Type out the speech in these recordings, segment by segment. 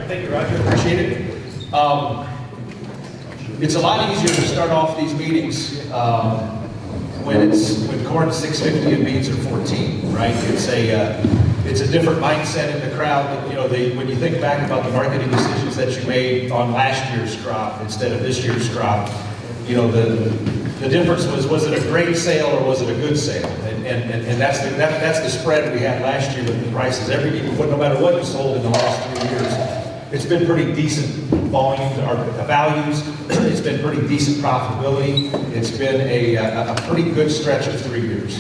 Thank you, Roger. Appreciate it. It's a lot easier to start off these meetings when corn is 650 and beans are 14, right? It's a different mindset in the crowd. You know, when you think back about the marketing decisions that you made on last year's crop instead of this year's crop, you know, the difference was it a great sale or was it a good sale? And that's the spread we had last year with the prices. No matter what you sold in the last 3 years, it's been pretty decent volumes or values. It's been pretty decent profitability. It's been a pretty good stretch of 3 years.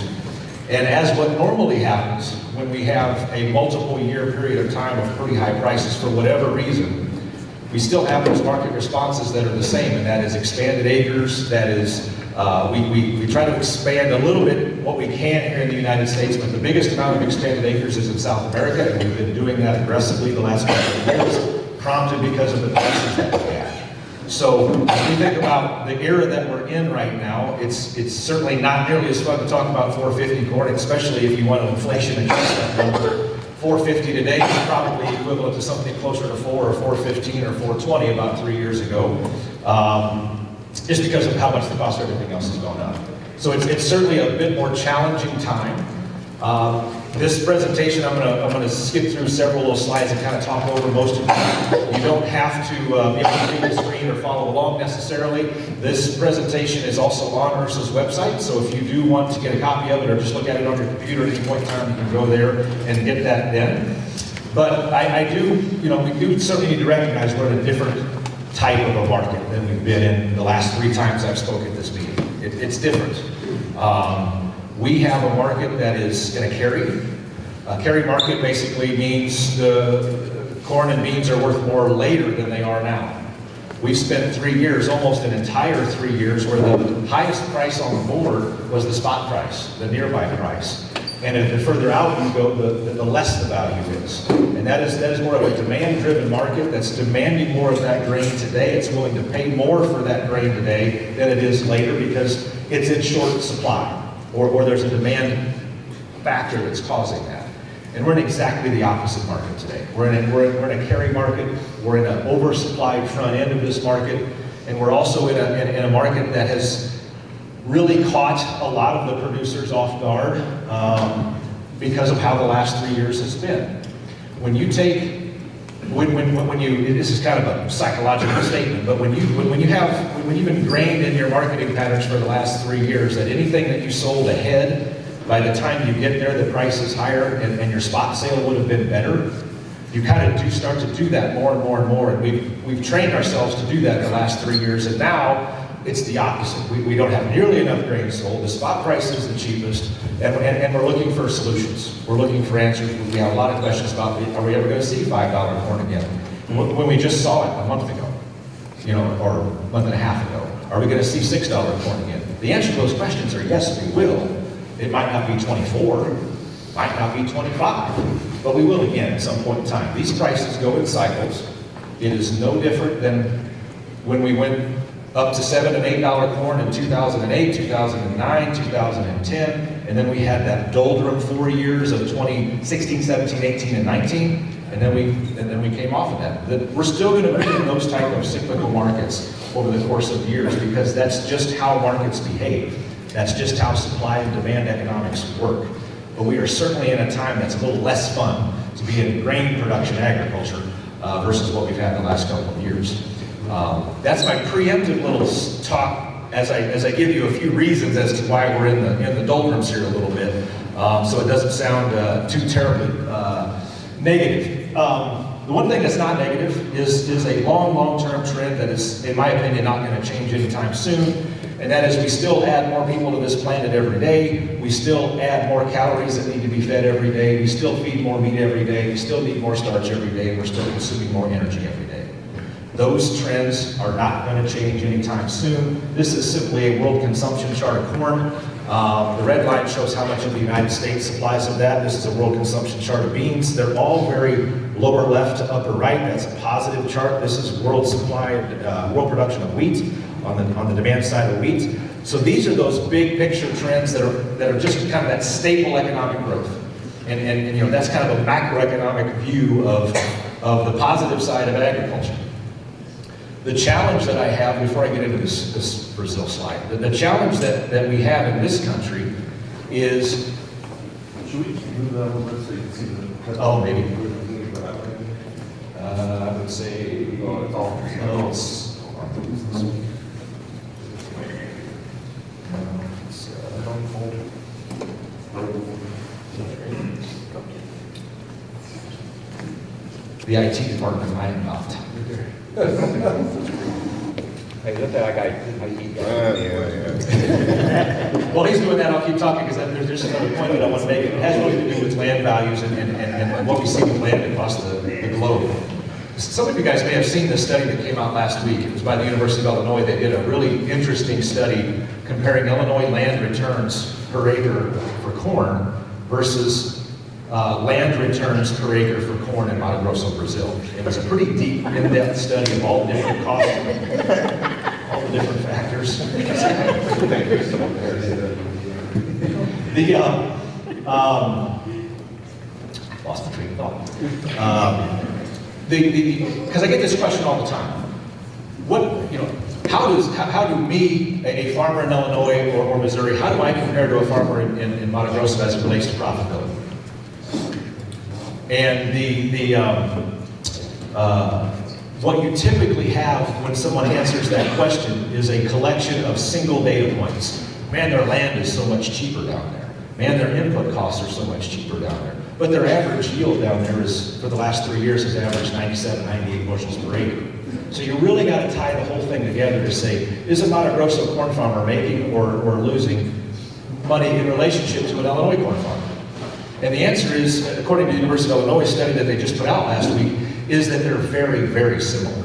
And as what normally happens when we have a multiple year period of time of pretty high prices for whatever reason, we still have those market responses that are the same, and that is expanded acres. That is, we try to expand a little bit what we can here in the United States, but the biggest amount of expanded acres is in South America, and we've been doing that aggressively the last couple of years, prompted because of the prices that we have. So as we think about the era that we're in right now, it's certainly not nearly as fun to talk about 450 corn, especially if you want to inflation adjust that number. 450 today is probably equivalent to something closer to 4 or 415 or 420 about 3 years ago, just because of how much the cost of everything else has gone up. So it's certainly a bit more challenging time. This presentation, I'm gonna skip through several little slides and kind of talk over most of them. You don't have to be able to read the screen or follow along necessarily. This presentation is also on URSA's website, so if you do want to get a copy of it or just look at it on your computer at any point in time, you can go there and get that then. But we do certainly need to recognize we're in a different type of a market than we've been in the last 3 times I've spoken at this meeting. It's different. We have a market that is in a carry. A carry market basically means the corn and beans are worth more later than they are now. We've spent 3 years, almost an entire 3 years, where the highest price on the board was the spot price, the nearby price. And the further out you go, the less the value is. And that is more of a demand-driven market that's demanding more of that grain today. It's willing to pay more for that grain today than it is later because it's in short supply. Or there's a demand factor that's causing that. And we're in exactly the opposite market today. We're in a carry market, we're in an oversupplied front end of this market, and we're also in a market that has really caught a lot of the producers off guard because of how the last 3 years has been. When you this is kind of a psychological statement, but when you've ingrained in your marketing patterns for the last 3 years that anything that you sold ahead, by the time you get there, the price is higher and your spot sale would have been better, you kind of do start to do that more and more and more. And we've trained ourselves to do that in the last 3 years, and now it's the opposite. We don't have nearly enough grain sold. The spot price is the cheapest, and we're looking for solutions. We're looking for answers. We have a lot of questions about, are we ever going to see $5 corn again? When we just saw it a month ago, or a month and a half ago. Are we going to see $6 corn again? The answer to those questions are yes, we will. It might not be 24, might not be 25, but we will again at some point in time. These prices go in cycles. It is no different than when we went up to $7 and $8 corn in 2008, 2009, 2010, and then we had that doldrum 4 years of 2016, 17, 18, and 19, and then we came off of that. We're still going to be in those type of cyclical markets over the course of years because that's just how markets behave. That's just how supply and demand economics work. But we are certainly in a time that's a little less fun to be in grain production agriculture versus what we've had the last couple of years. That's my preemptive little talk as I give you a few reasons as to why we're in the doldrums here a little bit, so it doesn't sound too terribly negative. The one thing that's not negative is a long-term trend that is, in my opinion, not going to change anytime soon, and that is we still add more people to this planet every day. We still add more calories that need to be fed every day. We still feed more meat every day. We still need more starch every day. And we're still consuming more energy every day. Those trends are not going to change anytime soon. This is simply a world consumption chart of corn. The red line shows how much of the United States supplies of that. This is a world consumption chart of beans. They're all very lower left to upper right. That's a positive chart. This is world supply, world production of wheat on the demand side of wheat. So these are those big picture trends that are just kind of that stable economic growth. And that's kind of a macroeconomic view of of the positive side of agriculture. The challenge that I have, before I get into this Brazil slide, the challenge that we have in this country is... Should we move that over so you can see the... Oh, maybe. I would say... Oh, it's all... No, it's... The IT department, I am not. Hey, look at that guy. While he's doing that, I'll keep talking because there's another point that I want to make. It has really to do with land values and what we see with land across the globe. Some of you guys may have seen this study that came out last week. It was by the University of Illinois. They did a really interesting study comparing Illinois land returns per acre for corn versus land returns per acre for corn in Mato Grosso, Brazil. It was a pretty deep, in-depth study of all the different costs, all the different factors. Lost the train of thought. Because I get this question all the time. How do me, a farmer in Illinois or Missouri, how do I compare to a farmer in Mato Grosso as it relates to profitability? And what you typically have when someone answers that question is a collection of single data points. Man, their land is so much cheaper down there. Man, their input costs are so much cheaper down there. But their average yield down there is, for the last 3 years, has averaged 97, 98 bushels per acre. So you really got to tie the whole thing together to say, is a Mato Grosso corn farmer making or losing money in relationship to an Illinois corn farmer? And the answer is, according to the University of Illinois study that they just put out last week, is that they're very, very similar.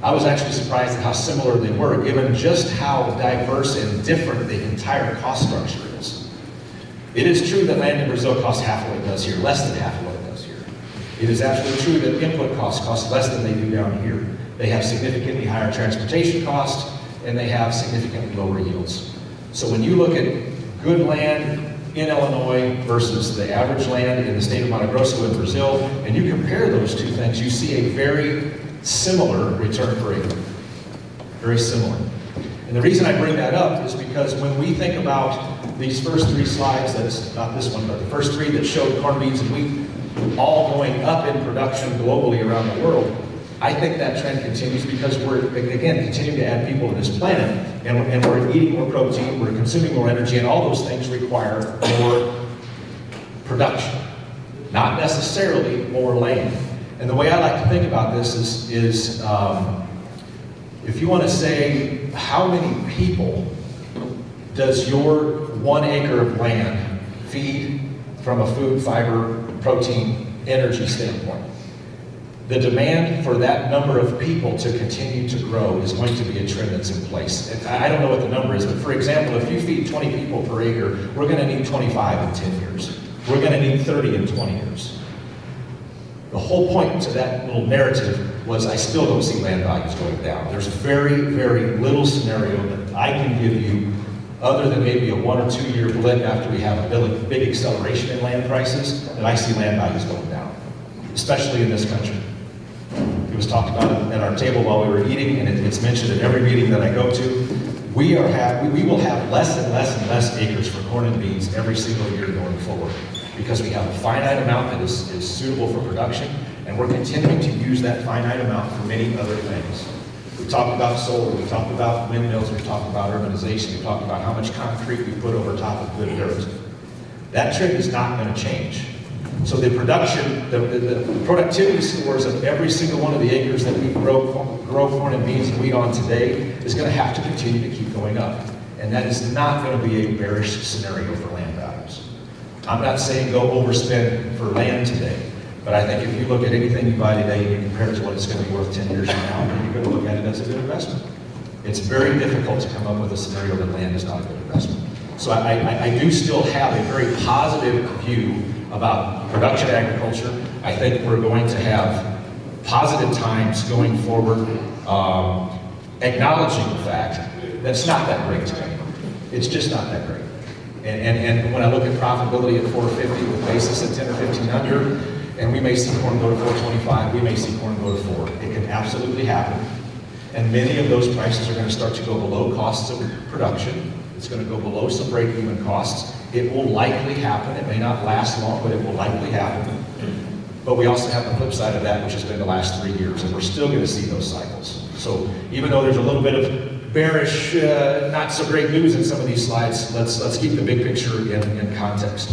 I was actually surprised at how similar they were, given just how diverse and different the entire cost structure is. It is true that land in Brazil costs half of what it does here, less than half of what it does here. It is absolutely true that input costs cost less than they do down here. They have significantly higher transportation costs, and they have significantly lower yields. So when you look at good land in Illinois versus the average land in the state of Mato Grosso in Brazil, and you compare those two things, you see a very similar return per acre. Very similar. And the reason I bring that up is because when we think about these first 3 slides, that's not this one, but the first 3 that showed corn, beans, and wheat all going up in production globally around the world, I think that trend continues because we're, again, continuing to add people to this planet, and we're eating more protein, we're consuming more energy, and all those things require more production, not necessarily more land. And the way I like to think about this is if you want to say how many people does your 1 acre of land feed from a food, fiber, protein, energy standpoint, the demand for that number of people to continue to grow is going to be a trend that's in place. And I don't know what the number is, but for example, if you feed 20 people per acre, we're going to need 25 in 10 years. We're going to need 30 in 20 years. The whole point to that little narrative was I still don't see land values going down. There's very, very little scenario that I can give you other than maybe a 1 or 2 year blip after we have a big acceleration in land prices that I see land values going down, especially in this country. It was talked about at our table while we were eating, and it's mentioned at every meeting that I go to. We will have less and less and less acres for corn and beans every single year going forward because we have a finite amount that is suitable for production, and we're continuing to use that finite amount for many other things. We talked about solar, we talked about windmills, we talked about urbanization, we talked about how much concrete we put over top of good dirt. That trend is not going to change. So the production, the productivity scores of every single one of the acres that we grow corn and beans and wheat on today is going to have to continue to keep going up. And that is not going to be a bearish scenario for land values. I'm not saying go overspend for land today, but I think if you look at anything you buy today and you compare it to what it's going to be worth 10 years from now, then you're going to look at it as a good investment. It's very difficult to come up with a scenario that land is not a good investment. So I do still have a very positive view about production agriculture. I think we're going to have positive times going forward, acknowledging the fact that it's not that great today. It's just not that great. And when I look at profitability at 450 with basis at 10 or 15 under, And we may see corn go to 425, we may see corn go to 4. It can absolutely happen. And many of those prices are going to start to go below costs of production. It's going to go below some break-even costs. It will likely happen. It may not last long, but it will likely happen. But we also have the flip side of that, which has been the last 3 years, and we're still going to see those cycles. So even though there's a little bit of bearish, not so great news in some of these slides, let's keep the big picture in context.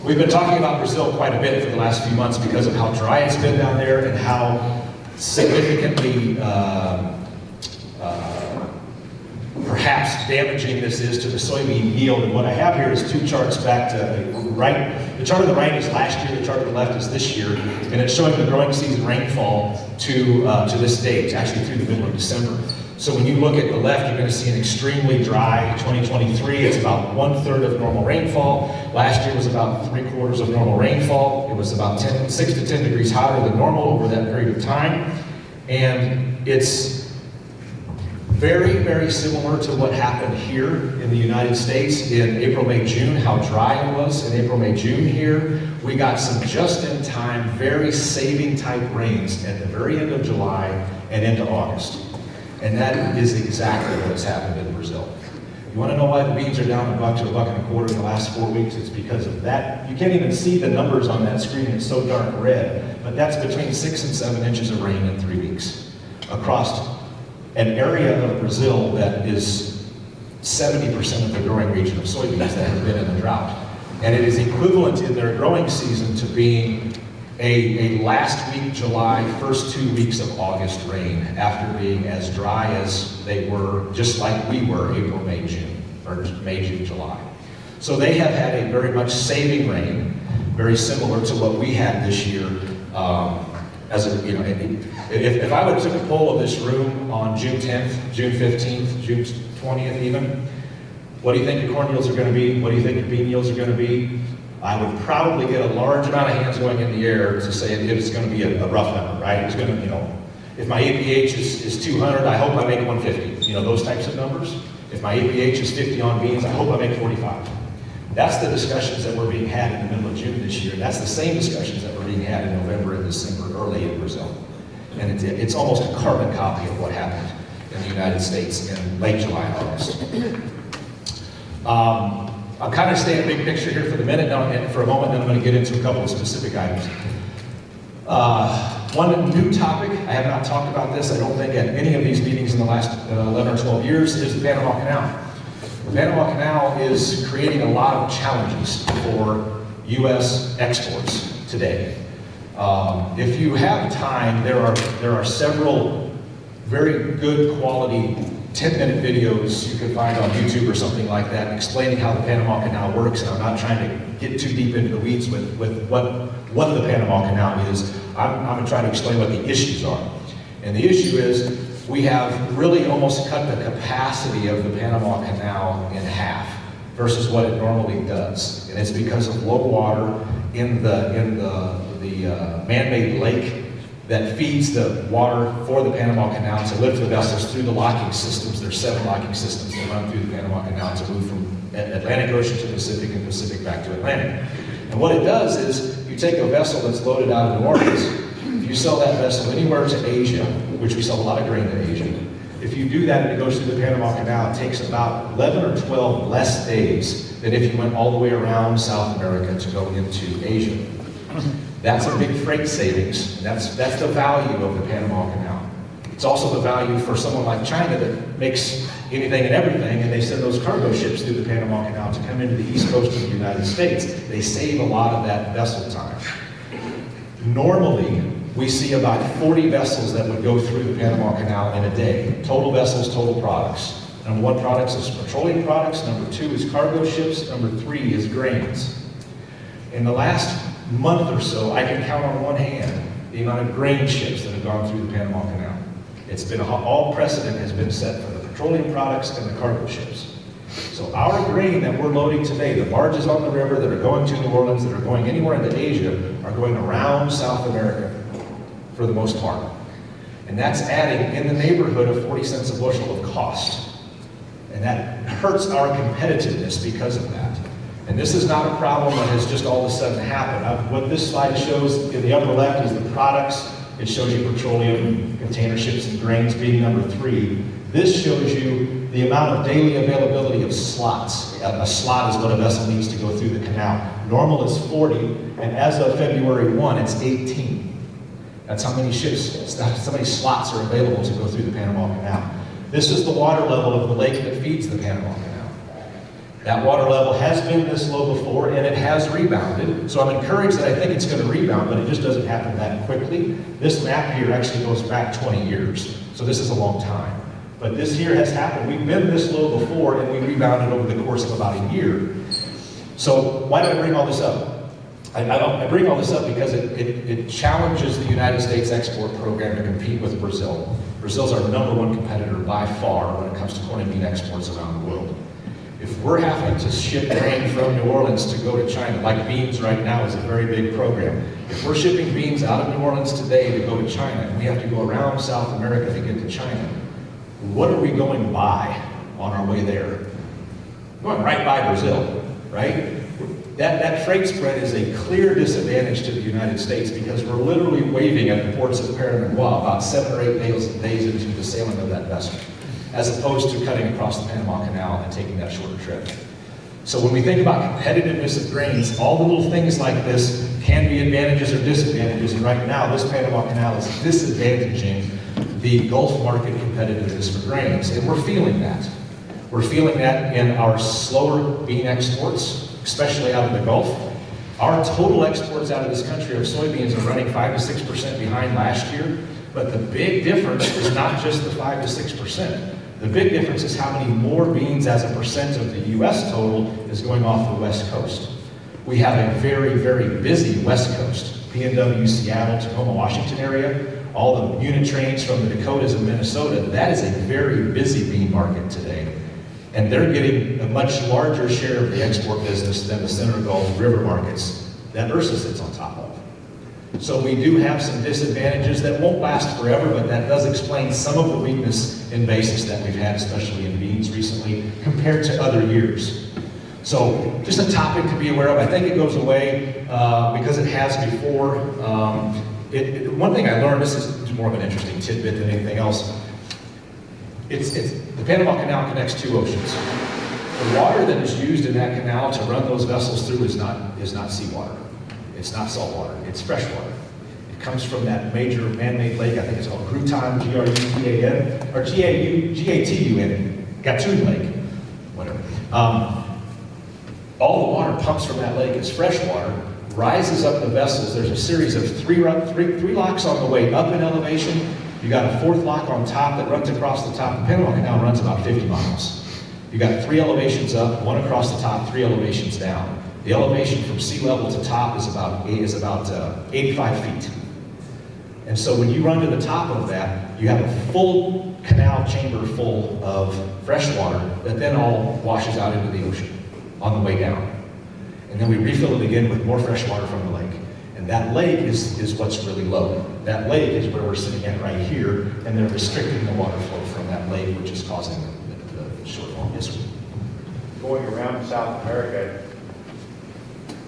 We've been talking about Brazil quite a bit for the last few months because of how dry it's been down there and how significantly perhaps damaging this is to the soybean yield. And what I have here is 2 charts back to the right. The chart on the right is last year, the chart on the left is this year, and it's showing the growing season rainfall to this date, actually through the middle of December. So when you look at the left, you're going to see an extremely dry 2023. It's about 1/3 of normal rainfall. Last year was about 3/4 of normal rainfall. It was about 6 to 10 degrees hotter than normal over that period of time. And it's very, very similar to what happened here in the United States in April, May, June, how dry it was in April, May, June here. We got some just-in-time, very saving type rains at the very end of July and into August. And that is exactly what's happened in Brazil. You want to know why the beans are down $1 to $1.25 in the last 4 weeks? It's because of that. You can't even see the numbers on that screen. It's so dark red. But that's between 6 and 7 inches of rain in 3 weeks across an area of Brazil that is 70% of the growing region of soybeans that have been in the drought. And it is equivalent in their growing season to being a last week July, first 2 weeks of August rain after being as dry as they were, just like we were April, May, June, or May, June, July. So they have had a very much saving rain, very similar to what we had this year. If I would have took a poll of this room on June 10th, June 15th, June 20th even, what do you think your corn yields are going to be? What do you think your bean yields are going to be? I would probably get a large amount of hands going in the air to say it's going to be a rough number, right? It's going to, if my APH is 200, I hope I make 150. Those types of numbers. If my APH is 50 on beans, I hope I make 45. That's the discussions that were being had in the middle of June this year. That's the same discussions that were being had in November and December, early in Brazil. And it's almost a carbon copy of what happened in the United States in late July and August. I'm kind of staying big picture here for a moment, then I'm going to get into a couple of specific items. One new topic, I have not talked about this, I don't think, at any of these meetings in the last 11 or 12 years, is the Panama Canal. The Panama Canal is creating a lot of challenges for U.S. exports today. If you have time, there are several very good quality 10-minute videos you can find on YouTube or something like that explaining how the Panama Canal works, and I'm not trying to get too deep into the weeds with what the Panama Canal is. I'm going to try to explain what the issues are. And the issue is we have really almost cut the capacity of the Panama Canal in half versus what it normally does. And it's because of low water in the man-made lake that feeds the water for the Panama Canal to lift the vessels through the locking systems. There's 7 locking systems that run through the Panama Canal to move from Atlantic Ocean to Pacific and Pacific back to Atlantic. And what it does is you take a vessel that's loaded out of New Orleans, if you sell that vessel anywhere to Asia, which we sell a lot of grain to Asia, if you do that and it goes through the Panama Canal, it takes about 11 or 12 less days than if you went all the way around South America to go into Asia. That's a big freight savings. That's the value of the Panama Canal. It's also the value for someone like China that makes anything and everything, and they send those cargo ships through the Panama Canal to come into the east coast of the United States. They save a lot of that vessel time. Normally, we see about 40 vessels that would go through the Panama Canal in a day. Total vessels, total products. Number 1 products is petroleum products. Number 2 is cargo ships. Number 3 is grains. In the last month or so, I can count on one hand the amount of grain ships that have gone through the Panama Canal. It's been all precedent has been set for the petroleum products and the cargo ships. So our grain that we're loading today, the barges on the river that are going to New Orleans, that are going anywhere into Asia, are going around South America for the most part. And that's adding in the neighborhood of 40 cents a bushel of cost. And that hurts our competitiveness because of that. And this is not a problem that has just all of a sudden happened. What this slide shows in the upper left is the products. It shows you petroleum, container ships, and grains being number 3. This shows you the amount of daily availability of slots. A slot is what a vessel needs to go through the canal. Normal is 40, and as of February 1, it's 18. That's how many ships, how many slots are available to go through the Panama Canal. This is the water level of the lake that feeds the Panama Canal. That water level has been this low before, and it has rebounded. So I'm encouraged that I think it's going to rebound, but it just doesn't happen that quickly. This map here actually goes back 20 years, so this is a long time. But this here has happened. We've been this low before, and we rebounded over the course of about a year. So why do I bring all this up? I bring all this up because it challenges the United States export program to compete with Brazil. Brazil's our #1 competitor by far when it comes to corn and bean exports around the world. If we're having to ship grain from New Orleans to go to China, like beans right now is a very big program. If we're shipping beans out of New Orleans today to go to China, and we have to go around South America to get to China, what are we going by on our way there? We're going right by Brazil, right? That freight spread is a clear disadvantage to the United States because we're literally waving at the ports of Paranagua about 7 or 8 days into the sailing of that vessel, as opposed to cutting across the Panama Canal and taking that shorter trip. So when we think about competitiveness of grains, all the little things like this can be advantages or disadvantages, and right now this Panama Canal is disadvantaging the Gulf market competitiveness for grains, and we're feeling that. We're feeling that in our slower bean exports, especially out of the Gulf. Our total exports out of this country of soybeans are running 5 to 6% behind last year, but the big difference is not just the 5 to 6%. The big difference is how many more beans as a percent of the U.S. total is going off the West Coast. We have a very, very busy West Coast. PNW, Seattle, Tacoma, Washington area, all the unit trains from the Dakotas and Minnesota, that is a very busy bean market today. And they're getting a much larger share of the export business than the Center Gulf river markets that Ursa sits on top of. So we do have some disadvantages that won't last forever, but that does explain some of the weakness in basis that we've had, especially in beans recently, compared to other years. So just a topic to be aware of. I think it goes away because it has before. One thing I learned, this is more of an interesting tidbit than anything else. The Panama Canal connects 2 oceans. The water that is used in that canal to run those vessels through is not seawater. It's not salt water, it's fresh water. It comes from that major man-made lake, I think it's called Grutan, G-R-U-T-A-N, or G-A-T-U-N, Gatun Lake, whatever. All the water pumps from that lake is fresh water, rises up the vessels. There's a series of three locks on the way up in elevation. You got a 4th lock on top that runs across the top. The Panama Canal runs about 50 miles. You got 3 elevations up, 1 across the top, 3 elevations down. The elevation from sea level to top is about 85 feet. And so when you run to the top of that, you have a full canal chamber full of fresh water that then all washes out into the ocean on the way down. And then we refill it again with more fresh water from the lake. And that lake is what's really low. That lake is where we're sitting at right here, and they're restricting the water flow from that lake, which is causing the shortfall. Yes, Going around South America,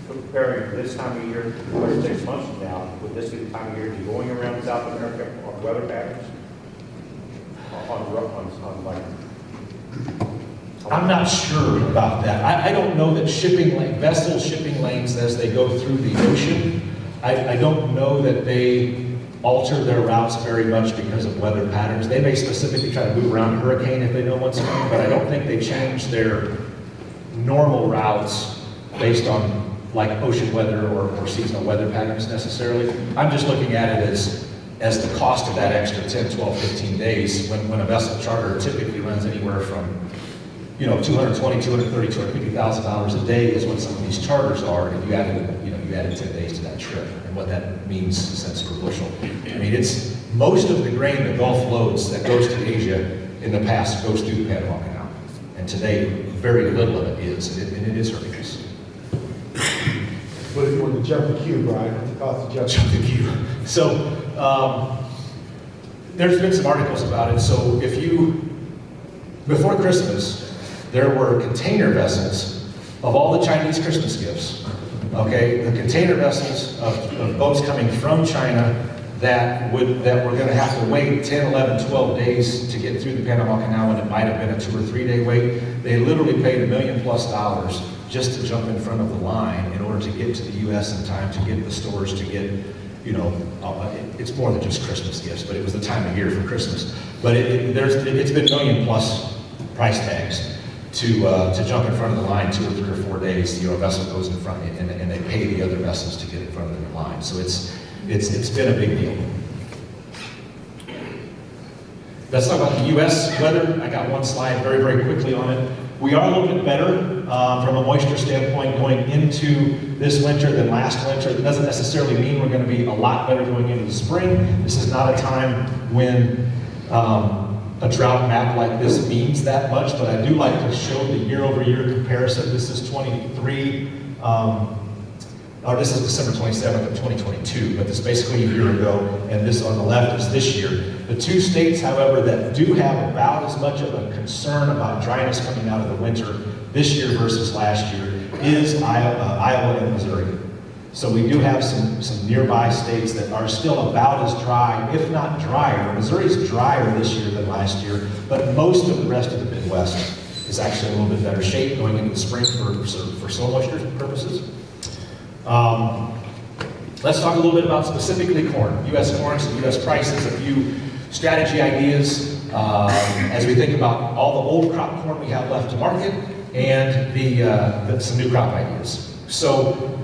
comparing this time of year, 6 months from now, would this be the time of year you're going around South America on weather patterns? I'm not sure about that. I don't know that vessel shipping lanes as they go through the ocean, I don't know that they alter their routes very much because of weather patterns. They may specifically try to move around a hurricane if they know what's coming, but I don't think they change their normal routes based on like ocean weather or seasonal weather patterns necessarily. I'm just looking at it as the cost of that extra 10, 12, 15 days when a vessel charter typically runs anywhere from $220,000, $230,000, $250,000 a day is what some of these charters are, and you added 10 days to that trip, and what that means cents per bushel. I mean, it's most of the grain the Gulf loads that goes to Asia in the past goes through the Panama Canal, and today very little of it is, and it is hurting us. But if you want to jump the queue, Brian, what's the cost to Jump the queue. So there's been some articles about it. So before Christmas, there were container vessels of all the Chinese Christmas gifts, okay, the container vessels of boats coming from China that were going to have to wait 10, 11, 12 days to get through the Panama Canal, and it might have been a 2 or 3 day wait, they literally paid $1 million+ just to jump in front of the line in order to get to the U.S. in time to get the stores to get, you know, it's more than just Christmas gifts, but it was the time of year for Christmas. But it's been $1 million+ price tags to jump in front of the line 2 or 3 or 4 days. You know, a vessel goes in front and they pay the other vessels to get in front of the line. So it's been a big deal. Let's talk about the U.S. weather. I got one slide very, very quickly on it. We are a little bit better from a moisture standpoint going into this winter than last winter. It doesn't necessarily mean we're going to be a lot better going into the spring. This is not a time when a drought map like this means that much, but I do like to show the year-over-year comparison. This is 23, or this is December 27th of 2022, but this is basically a year ago, and this on the left is this year. The two states, however, that do have about as much of a concern about dryness coming out of the winter this year versus last year is Iowa and Missouri. So we do have some nearby states that are still about as dry, if not drier. Missouri's drier this year than last year, but most of the rest of the Midwest is actually in a little bit better shape going into the spring for soil moisture purposes. Let's talk a little bit about specifically corn, U.S. corn, some U.S. prices, a few strategy ideas as we think about all the old crop corn we have left to market and some new crop ideas. So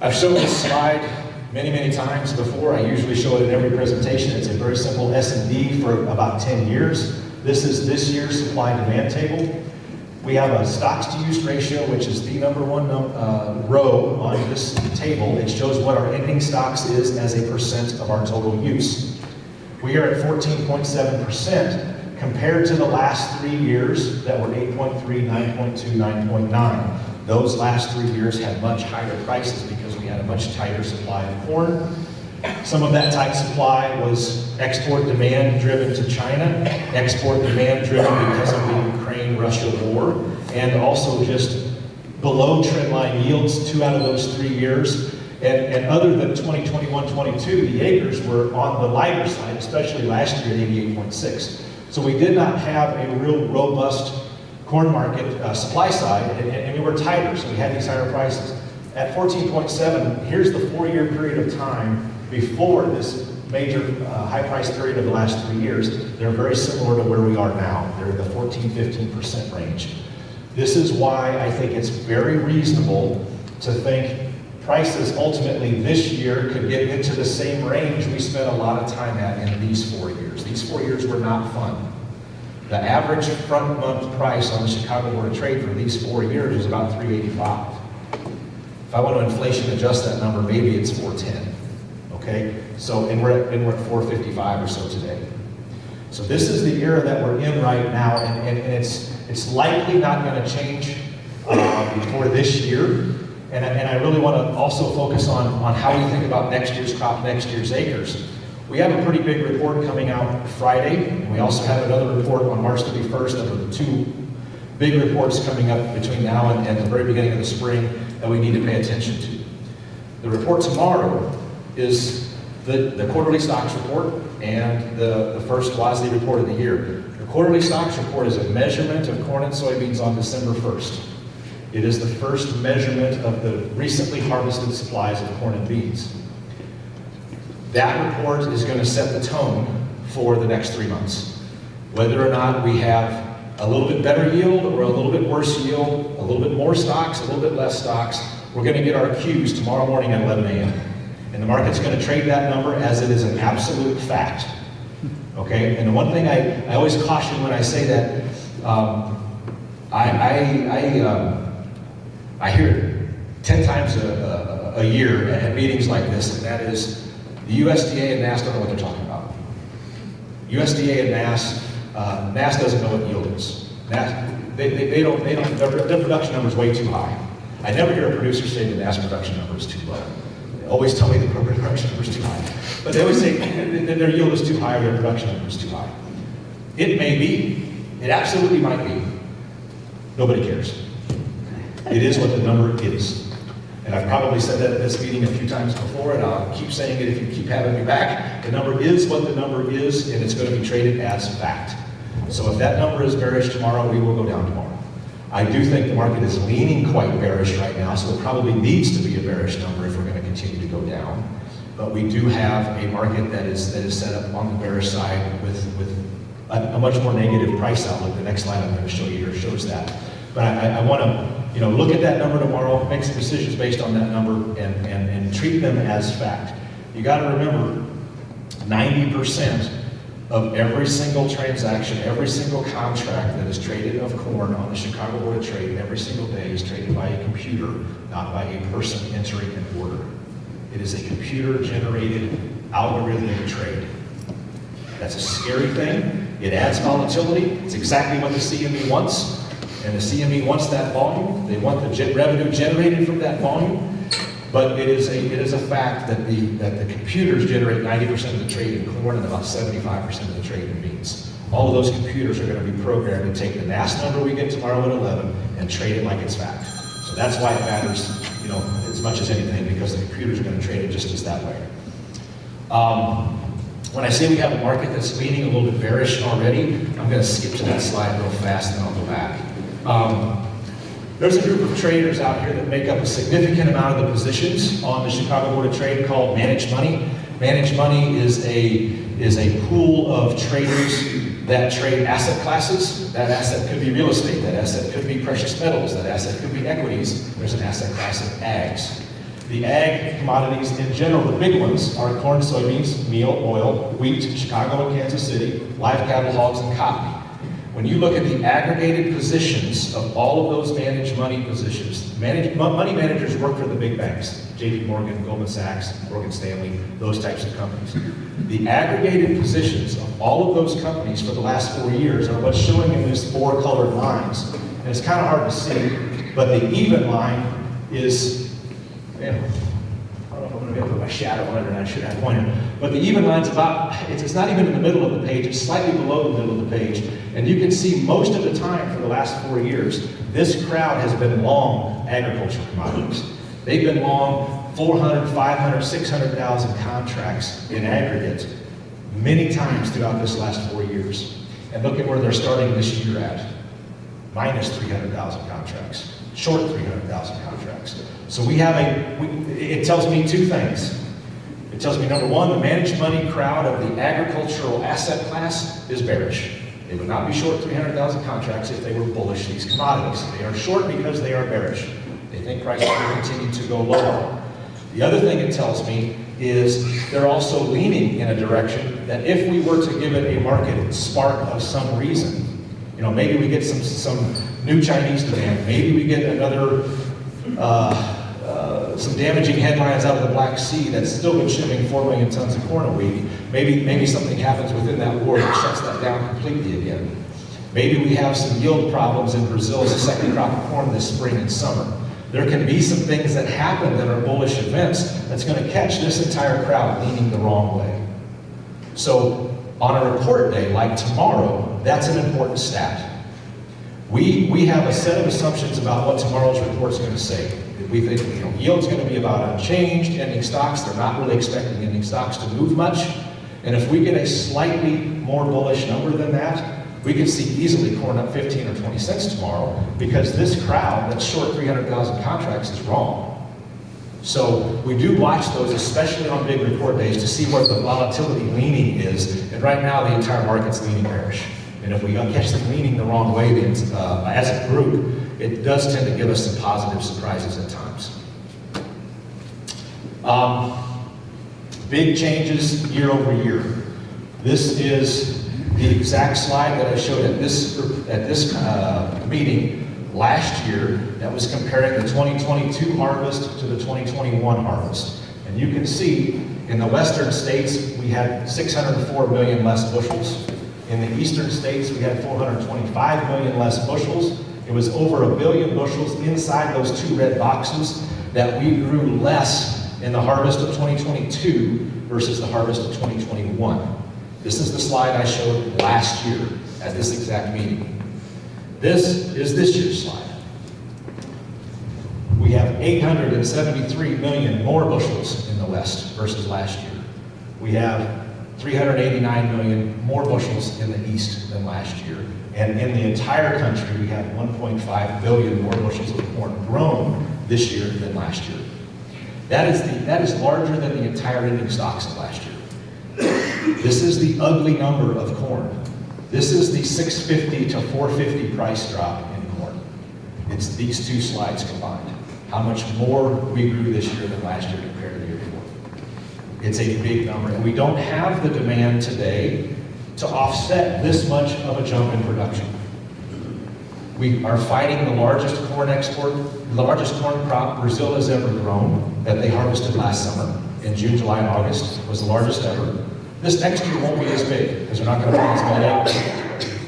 I've shown this slide many, many times before. I usually show it in every presentation. It's a very simple S&D for about 10 years. This is this year's supply and demand table. We have a stocks to use ratio, which is the number one row on this table. It shows what our ending stocks is as a percent of our total use. We are at 14.7% compared to the last 3 years that were 8.3, 9.2, 9.9. Those last 3 years had much higher prices because we had a much tighter supply of corn. Some of that tight supply was export demand driven to China, export demand driven because of the Ukraine-Russia war, and also just below trendline yields 2 out of those 3 years. And other than 2021-22, the acres were on the lighter side, especially last year at 88.6. So we did not have a real robust corn market supply side, and we were tighter, so we had these higher prices. At 14.7, here's the 4-year period of time before this major high price period of the last 3 years. They're very similar to where we are now. They're in the 14-15% range. This is why I think it's very reasonable to think prices ultimately this year could get into the same range we spent a lot of time at in these 4 years. These 4 years were not fun. The average front month price on the Chicago Board of Trade for these 4 years is about $3.85. If I want to inflation adjust that number, maybe it's $4.10. Okay, so and we're at $4.55 or so today. So this is the era that we're in right now, and it's likely not going to change before this year. And I really want to also focus on how we think about next year's crop, next year's acres. We have a pretty big report coming out Friday, and we also have another report on March 31st. There are 2 big reports coming up between now and the very beginning of the spring that we need to pay attention to. The report tomorrow is the quarterly stocks report and the first WASDE report of the year. The quarterly stocks report is a measurement of corn and soybeans on December 1st. It is the first measurement of the recently harvested supplies of corn and beans. That report is going to set the tone for the next 3 months. Whether or not we have a little bit better yield or a little bit worse yield, a little bit more stocks, a little bit less stocks, we're going to get our Qs tomorrow morning at 11 a.m. And the market's going to trade that number as it is an absolute fact. Okay? And the one thing I always caution when I say that, I hear it 10 times a year at meetings like this, and that is the USDA and NASS don't know what they're talking about. USDA and NASS doesn't know what yield is. Their production number is way too high. I never hear a producer say the NASS production number is too low. They always tell me the production number is too high. But they always say that their yield is too high or their production number is too high. It may be. It absolutely might be. Nobody cares. It is what the number is. And I've probably said that at this meeting a few times before, and I'll keep saying it if you keep having me back. The number is what the number is, and it's going to be traded as fact. So if that number is bearish tomorrow, we will go down tomorrow. I do think the market is leaning quite bearish right now, so it probably needs to be a bearish number if we're going to continue to go down. But we do have a market that is set up on the bearish side with a much more negative price outlook. The next slide I'm going to show you here shows that. But I want to look at that number tomorrow, make some decisions based on that number, and treat them as fact. You got to remember, 90% of every single transaction, every single contract that is traded of corn on the Chicago Board of Trade every single day is traded by a computer, not by a person entering an order. It is a computer-generated algorithmic trade. That's a scary thing. It adds volatility. It's exactly what the CME wants. And the CME wants that volume. They want the revenue generated from that volume. But it is a fact that the computers generate 90% of the trade in corn and about 75% of the trade in beans. All of those computers are going to be programmed to take the NAS number we get tomorrow at 11 and trade it like it's fact. So that's why it matters, as much as anything, because the computers are going to trade it just as that way. When I say we have a market that's leaning a little bit bearish already, I'm going to skip to that slide real fast and I'll go back. There's a group of traders out here that make up a significant amount of the positions on the Chicago Board of Trade called Managed Money. Managed Money is a pool of traders that trade asset classes. That asset could be real estate, that asset could be precious metals, that asset could be equities. There's an asset class of ags. The ag commodities in general, the big ones, are corn, soybeans, meal, oil, wheat, Chicago and Kansas City, live cattle, hogs, and cotton. When you look at the aggregated positions of all of those managed money positions, money managers work for the big banks, JP Morgan, Goldman Sachs, Morgan Stanley, those types of companies. The aggregated positions of all of those companies for the last 4 years are what's showing in these 4 colored lines. And it's kind of hard to see, but the even line is, I don't know if I'm going to be able to put my shadow on it, and I should have pointer. But the even line's it's not even in the middle of the page, it's slightly below the middle of the page. And you can see most of the time for the last 4 years, this crowd has been long agricultural commodities. They've been long 400, 500, 600,000 contracts in aggregate many times throughout this last 4 years. And look at where they're starting this year at. Minus 300,000 contracts, short 300,000 contracts. So it tells me 2 things. It tells me, number one, the managed money crowd of the agricultural asset class is bearish. They would not be short 300,000 contracts if they were bullish these commodities. They are short because they are bearish. They think prices will continue to go lower. The other thing it tells me is they're also leaning in a direction that if we were to give it a market spark of some reason, maybe we get some new Chinese demand, maybe we get another some damaging headlines out of the Black Sea that's still been shipping 4 million tons of corn a week. Maybe something happens within that war that shuts that down completely again. Maybe we have some yield problems in Brazil's second crop of corn this spring and summer. There can be some things that happen that are bullish events that's going to catch this entire crowd leaning the wrong way. So on a report day like tomorrow, that's an important stat. We have a set of assumptions about what tomorrow's report is going to say. We think yield's going to be about unchanged, ending stocks. They're not really expecting ending stocks to move much. And if we get a slightly more bullish number than that, we could see easily corn up 15 or 20 cents tomorrow, because this crowd that's short 300,000 contracts is wrong. So we do watch those, especially on big report days, to see where the volatility leaning is. And right now, the entire market's leaning bearish. And if we catch them leaning the wrong way, then as a group, it does tend to give us some positive surprises at times. Big changes year over year. This is the exact slide that I showed at this meeting last year that was comparing the 2022 harvest to the 2021 harvest. And you can see in the western states, we had 604 million less bushels. In the eastern states, we had 425 million less bushels. It was over 1 billion bushels inside those 2 red boxes that we grew less in the harvest of 2022 versus the harvest of 2021. This is the slide I showed last year at this exact meeting. This is this year's slide. have 873 million more bushels in the West versus last year. We have 389 million more bushels in the East than last year. And in the entire country, we have 1.5 billion more bushels of corn grown this year than last year. That is larger than the entire ending stocks of last year. This is the ugly number of corn. This is the 650 to 450 price drop in corn. It's these two slides combined. How much more we grew this year than last year compared to the year before. It's a big number, and we don't have the demand today to offset this much of a jump in production. We are fighting the largest corn crop Brazil has ever grown that they harvested last summer in June, July, and August was the largest ever. This next year won't be as big because they're not going to plant as many acres.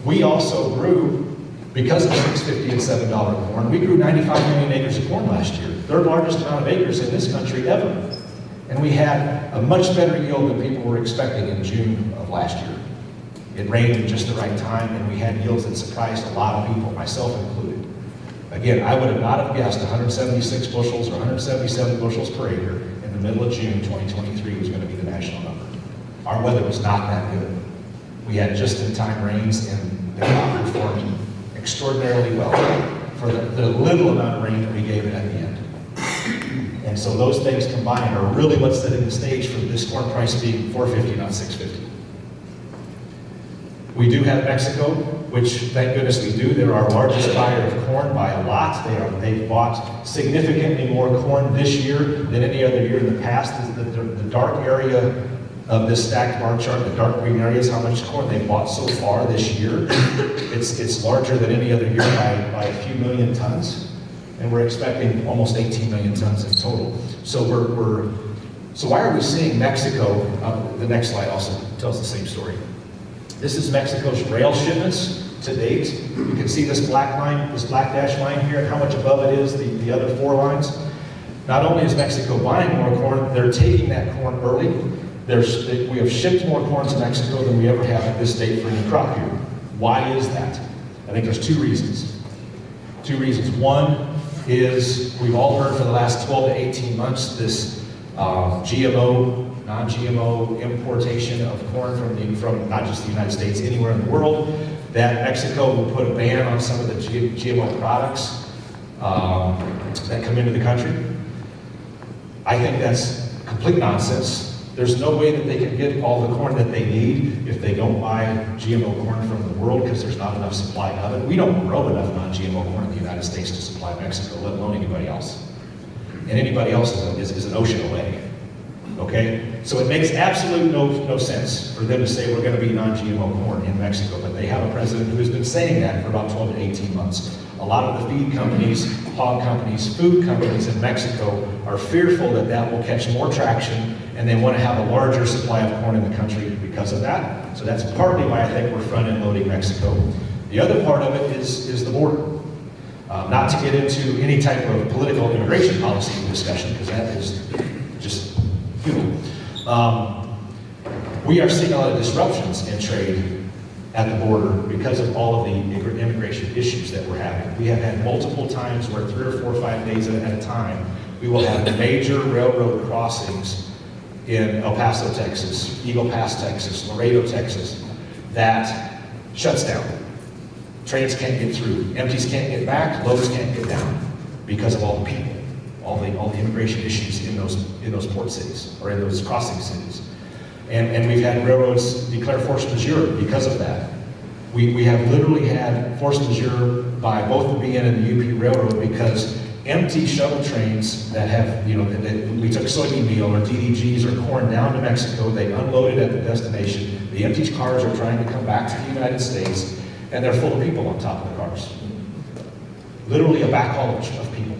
We also grew, because of $6.50 and $7 corn, we grew 95 million acres of corn last year, third largest amount of acres in this country ever. And we had a much better yield than people were expecting in June of last year. It rained at just the right time, and we had yields that surprised a lot of people, myself included. Again, I would have not have guessed 176 bushels or 177 bushels per acre in the middle of June 2023 was going to be the national number. Our weather was not that good. We had just-in-time rains, and the crop performed extraordinarily well for the little amount of rain that we gave it at the end. And so those things combined are really what's setting the stage for this corn price being $4.50, not $6.50. We do have Mexico, which thank goodness we do. They're our largest buyer of corn by a lot. They've bought significantly more corn this year than any other year in the past. The dark area of this stacked bar chart, the dark green area, is how much corn they've bought so far this year. It's larger than any other year by a few million tons, and we're expecting almost 18 million tons in total. So so why are we seeing Mexico? The next slide also tells the same story. This is Mexico's rail shipments to date. You can see this black line, this black dash line here, and how much above it is the other four lines. Not only is Mexico buying more corn, they're taking that corn early. We have shipped more corn to Mexico than we ever have at this date for any crop year. Why is that? I think there's two reasons. One is we've all heard for the last 12 to 18 months this GMO, non-GMO importation of corn from not just the United States, anywhere in the world, that Mexico will put a ban on some of the GMO products that come into the country. I think that's complete nonsense. There's no way that they can get all the corn that they need if they don't buy GMO corn from the world because there's not enough supply of it. We don't grow enough non-GMO corn in the United States to supply Mexico, let alone anybody else. And anybody else is an ocean away. Okay? So it makes absolute no sense for them to say we're going to be non-GMO corn in Mexico, but they have a president who has been saying that for about 12 to 18 months. A lot of the feed companies, hog companies, food companies in Mexico are fearful that that will catch more traction, and they want to have a larger supply of corn in the country because of that. So that's partly why I think we're front-end loading Mexico. The other part of it is the border. Not to get into any type of political immigration policy discussion, because that is just futile. We are seeing a lot of disruptions in trade at the border because of all of the immigration issues that we're having. We have had multiple times where 3 or 4 or 5 days at a time, we will have major railroad crossings in El Paso, Texas, Eagle Pass, Texas, Laredo, Texas, that shuts down. Trains can't get through, empties can't get back, loads can't get down because of all the people, all the immigration issues in those port cities or in those crossing cities. And we've had railroads declare force majeure because of that. We have literally had force majeure by both the BN and the UP Railroad because empty shuttle trains that have, we took soybean meal or DDGs or corn down to Mexico, they unloaded at the destination, the empty cars are trying to come back to the United States, and they're full of people on top of the cars. Literally a backhaulage of people.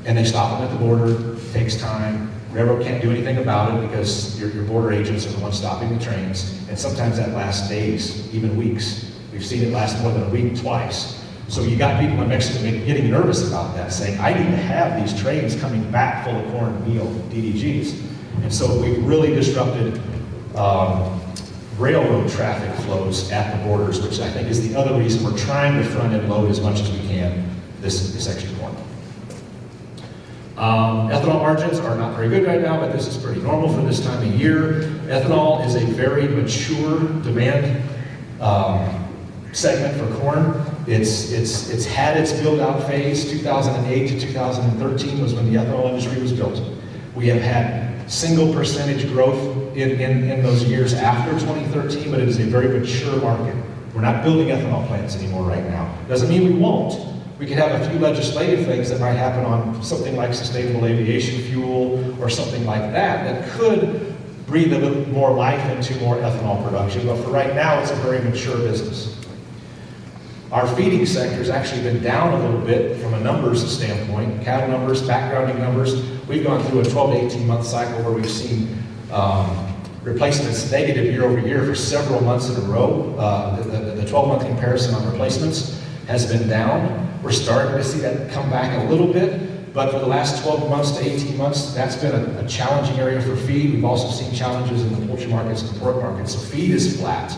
And they stop them at the border, it takes time. Railroad can't do anything about it because your border agents are the ones stopping the trains, and sometimes that lasts days, even weeks. We've seen it last more than a week twice. So you got people in Mexico getting nervous about that, saying, I need to have these trains coming back full of corn, meal, DDGs. And so we've really disrupted railroad traffic flows at the borders, which I think is the other reason we're trying to front-end load as much as we can this extra corn. Ethanol margins are not very good right now, but this is pretty normal for this time of year. Ethanol is a very mature demand segment for corn. It's had its build-out phase. 2008 to 2013 was when the ethanol industry was built. We have had single percentage growth in those years after 2013, but it is a very mature market. We're not building ethanol plants anymore right now. Doesn't mean we won't. We could have a few legislative things that might happen on something like sustainable aviation fuel or something like that could breathe a little more life into more ethanol production. But for right now, it's a very mature business. Our feeding sector has actually been down a little bit from a numbers standpoint, cattle numbers, backgrounding numbers. We've gone through a 12 to 18 month cycle where we've seen replacements negative year over year for several months in a row. The 12-month comparison on replacements has been down. We're starting to see that come back a little bit, but for the last 12 months to 18 months, that's been a challenging area for feed. We've also seen challenges in the poultry markets and pork markets, so feed is flat.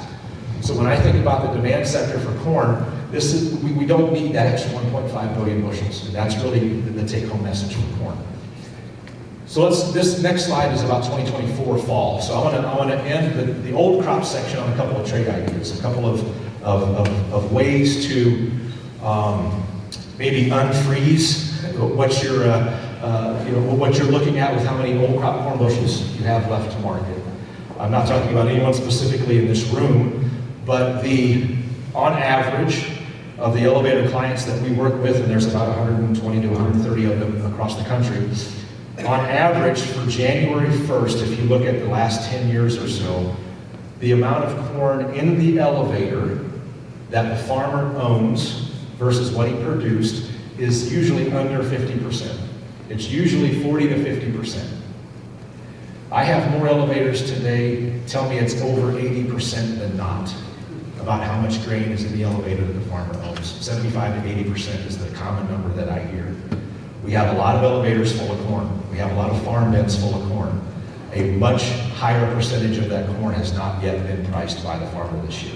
So when I think about the demand sector for corn, we don't need that extra 1.5 billion bushels. And that's really the take-home message for corn. So this next slide is about 2024 fall. So I want to end the old crop section on a couple of trade ideas, a couple of ways to maybe unfreeze what you're looking at with how many old crop corn bushels you have left to market. I'm not talking about anyone specifically in this room, but on average of the elevator clients that we work with, and there's about 120 to 130 of them across the country, on average for January 1st, if you look at the last 10 years or so, the amount of corn in the elevator that the farmer owns versus what he produced is usually under 50%. It's usually 40 to 50%. I have more elevators today tell me it's over 80% than not about how much grain is in the elevator that the farmer owns. 75 to 80% is the common number that I hear. We have a lot of elevators full of corn. We have a lot of farm bins full of corn. A much higher percentage of that corn has not yet been priced by the farmer this year.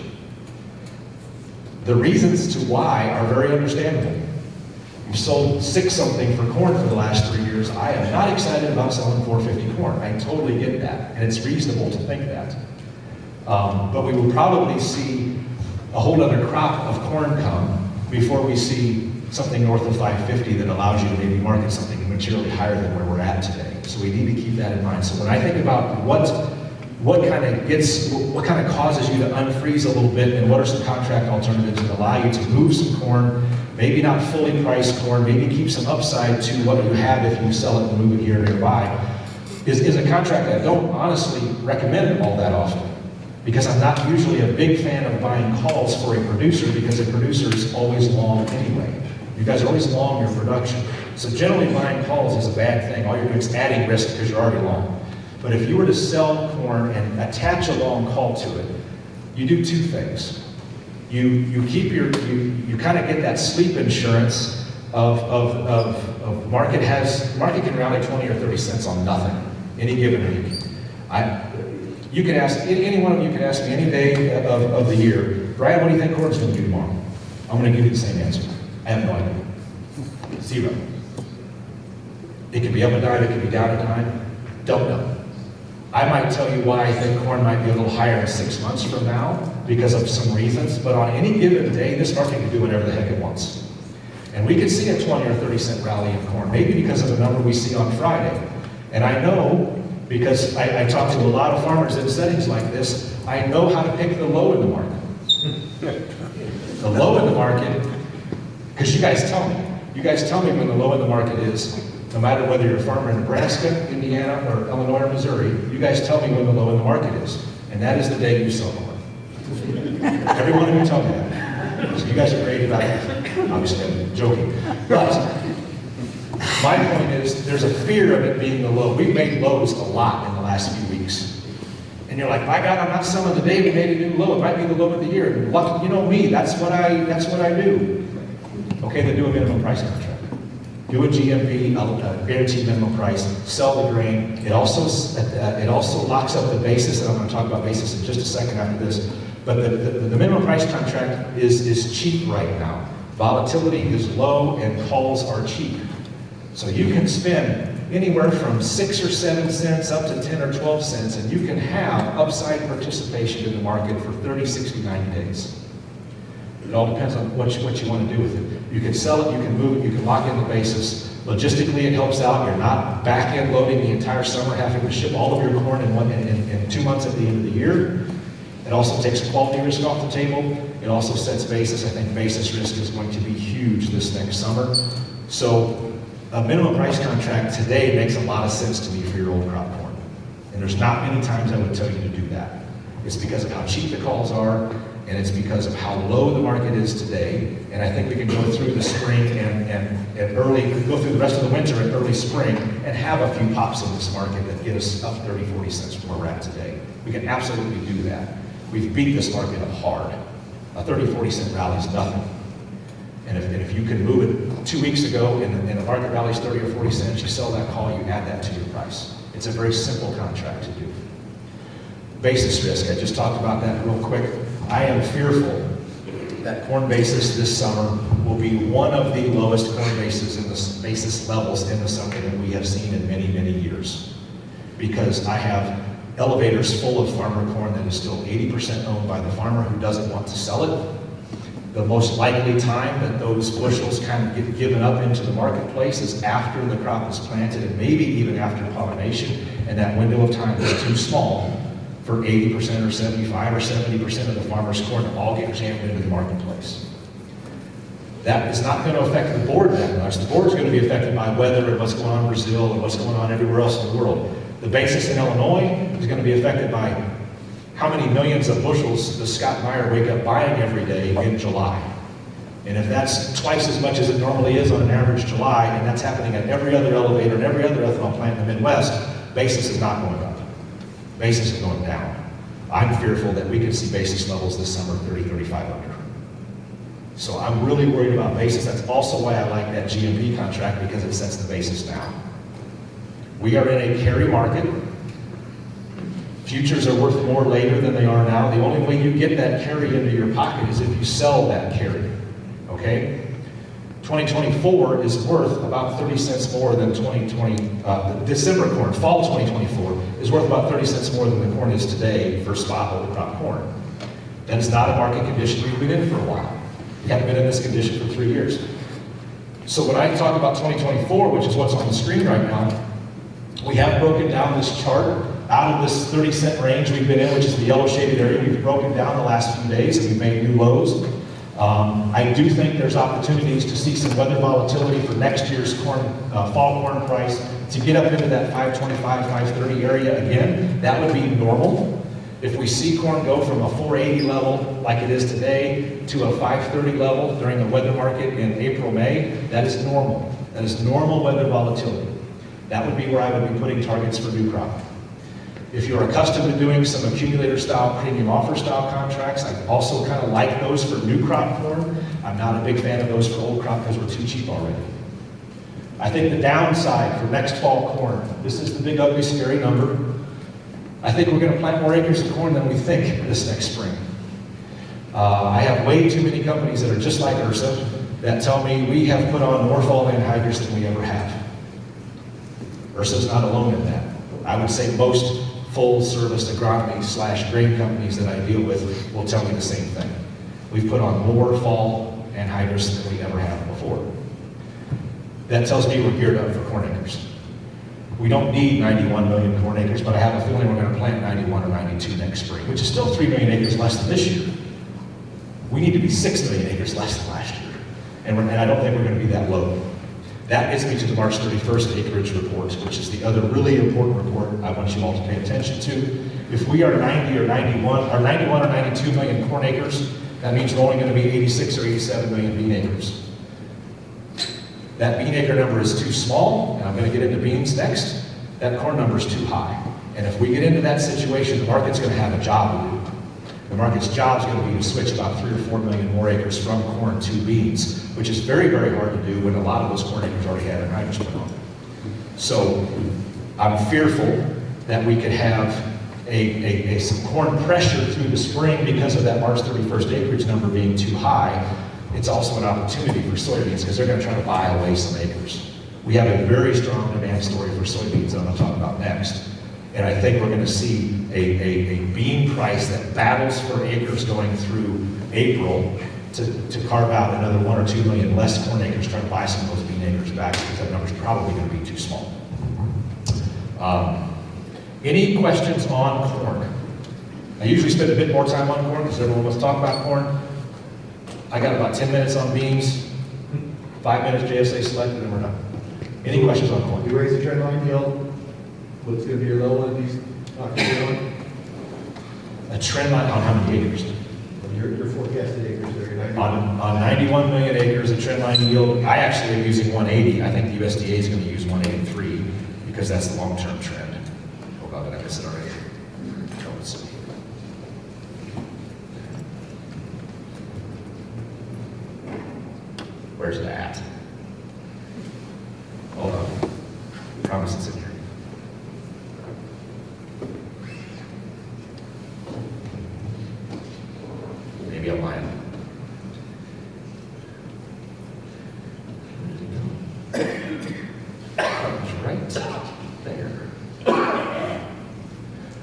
The reasons to why are very understandable. You've sold $6-something for corn for the last 3 years. I am not excited about selling $4.50 corn. I totally get that, and it's reasonable to think that. But we will probably see a whole other crop of corn come before we see something north of $5.50 that allows you to maybe market something materially higher than where we're at today. So we need to keep that in mind. So when I think about what kind of causes you to unfreeze a little bit, and what are some contract alternatives that allow you to move some corn, maybe not fully priced corn, maybe keep some upside to what you have if you sell it and move it here nearby, is a contract I don't honestly recommend all that often. Because I'm not usually a big fan of buying calls for a producer, because a producer is always long anyway. You guys are always long your production. So generally buying calls is a bad thing. All you're doing is adding risk because you're already long. But if you were to sell corn and attach a long call to it, you do two things. You kind of get that sleep insurance of market can rally 20 or 30 cents on nothing any given week. You can ask, any one of you can ask me any day of the year, Brian, what do you think corn's going to do tomorrow? I'm going to give you the same answer. I have no idea. Zero. It could be up a dime, it could be down a dime. Don't know. I might tell you why I think corn might be a little higher in 6 months from now because of some reasons, but on any given day, this market can do whatever the heck it wants. And we could see a 20 or 30 cent rally in corn, maybe because of the number we see on Friday. And I know, because I talk to a lot of farmers in settings like this, I know how to pick the low in the market. The low in the market, because you guys tell me. You guys tell me when the low in the market is. No matter whether you're a farmer in Nebraska, Indiana, or Illinois, or Missouri, you guys tell me when the low in the market is. And that is the day you sell corn. Every one of you tell me that. So you guys are great about it. Obviously, I'm joking. But my point is, there's a fear of it being the low. We've made lows a lot in the last few weeks. And you're like, my God, I'm not selling today. We made a new low. It might be the low of the year. You know me. That's what I do. Okay, then do a minimum price contract. Do a GMP, a guaranteed minimum price, sell the grain. It also locks up the basis, and I'm going to talk about basis in just a second after this. But the minimum price contract is cheap right now. Volatility is low and calls are cheap. So you can spend anywhere from 6 or 7 cents up to 10 or 12 cents, and you can have upside participation in the market for 30, 60, 90 days. It all depends on what you want to do with it. You can sell it, you can move it, you can lock in the basis. Logistically, it helps out. You're not back-end loading the entire summer, having to ship all of your corn in 2 months at the end of the year. It also takes quality risk off the table. It also sets basis. I think basis risk is going to be huge this next summer. So a minimum price contract today makes a lot of sense to me for your old crop corn. And there's not many times I would tell you to do that. It's because of how cheap the calls are, and it's because of how low the market is today. And I think we can go through the spring and go through the rest of the winter and early spring and have a few pops in this market that get us up 30, 40 cents from where we're at today. We can absolutely do that. We've beat this market up hard. A 30, 40 cent rally is nothing. And if you can move it 2 weeks ago and the market rallies 30 or 40 cents, you sell that call, you add that to your price. It's a very simple contract to do. Basis risk, I just talked about that real quick. I am fearful that corn basis this summer will be one of the lowest corn basis levels in the summer that we have seen in many, many years. Because I have elevators full of farmer corn that is still 80% owned by the farmer who doesn't want to sell it. The most likely time that those bushels kind of get given up into the marketplace is after the crop is planted and maybe even after pollination, and that window of time is too small for 80% or 75 or 70% of the farmer's corn to all get jammed into the marketplace. That is not going to affect the board that much. The board is going to be affected by weather and what's going on in Brazil and what's going on everywhere else in the world. The basis in Illinois is going to be affected by how many millions of bushels does Scott Meyer wake up buying every day in July. And if that's twice as much as it normally is on an average July, and that's happening at every other elevator and every other ethanol plant in the Midwest, basis is not going up. Basis is going down. I'm fearful that we could see basis levels this summer 30, 35 under. So I'm really worried about basis. That's also why I like that GMP contract, because it sets the basis down. We are in a carry market. Futures are worth more later than they are now. The only way you get that carry into your pocket is if you sell that carry, okay? 2024 is worth about 30 cents more than 2020, December corn, fall 2024, is worth about 30 cents more than the corn is today for spot old crop corn. That is not a market condition we've been in for a while. We haven't been in this condition for 3 years. So when I talk about 2024, which is what's on the screen right now, we have broken down this chart out of this 30 cent range we've been in, which is the yellow shaded area. We've broken down the last few days and we've made new lows. I do think there's opportunities to see some weather volatility for next year's corn, fall corn price to get up into that 525, 530 area again. That would be normal. If we see corn go from a 480 level like it is today to a 530 level during the weather market in April, May, that is normal. That is normal weather volatility. That would be where I would be putting targets for new crop. If you're accustomed to doing some accumulator style, premium offer style contracts, I also kind of like those for new crop corn. I'm not a big fan of those for old crop because we're too cheap already. I think the downside for next fall corn, this is the big ugly scary number. I think we're going to plant more acres of corn than we think this next spring. I have way too many companies that are just like URSA that tell me we have put on more fall anhydrous than we ever have. URSA's not alone in that. I would say most full-service agronomy / grain companies that I deal with will tell me the same thing. We've put on more fall anhydrous than we ever have before. That tells me we're geared up for corn acres. We don't need 91 million corn acres, but I have a feeling we're going to plant 91 or 92 next spring, which is still 3 million acres less than this year. We need to be 6 million acres less than last year, and I don't think we're going to be that low. That gets me to the March 31st acreage report, which is the other really important report I want you all to pay attention to. If we are 90 or 91 or 92 million corn acres, that means we're only going to be 86 or 87 million bean acres. That bean acre number is too small, and I'm going to get into beans next. That corn number is too high. And if we get into that situation, the market's going to have a job to do. The market's job is going to be to switch about 3 or 4 million more acres from corn to beans, which is very, very hard to do when a lot of those corn acres already have anhydrous put on them. So I'm fearful that we could have some corn pressure through the spring because of that March 31st acreage number being too high. it's also an opportunity for soybeans because they're going to try to buy away some acres. We have a very strong demand story for soybeans that I'm going to talk about next. And I think we're going to see a bean price that battles for acres going through April to carve out another 1 or 2 million less corn acres, trying to buy some of those bean acres back because that number's probably going to be too small. Any questions on corn? I usually spend a bit more time on corn because everyone wants to talk about corn. I got about 10 minutes on beans, 5 minutes JSA selected, and we're done. Any questions on corn? You raise the trend line yield, what's going to be your low one, these, A trend line on how many acres? your forecasted acres there, your 90. On 91 million acres, a trend line yield, I actually am using 180. I think the USDA is going to use 183 because that's the long-term trend. Hold on, did I miss it already? No, let's see. Where's it at? Hold on. I promise it's in here. Maybe I'm lying. It's right there.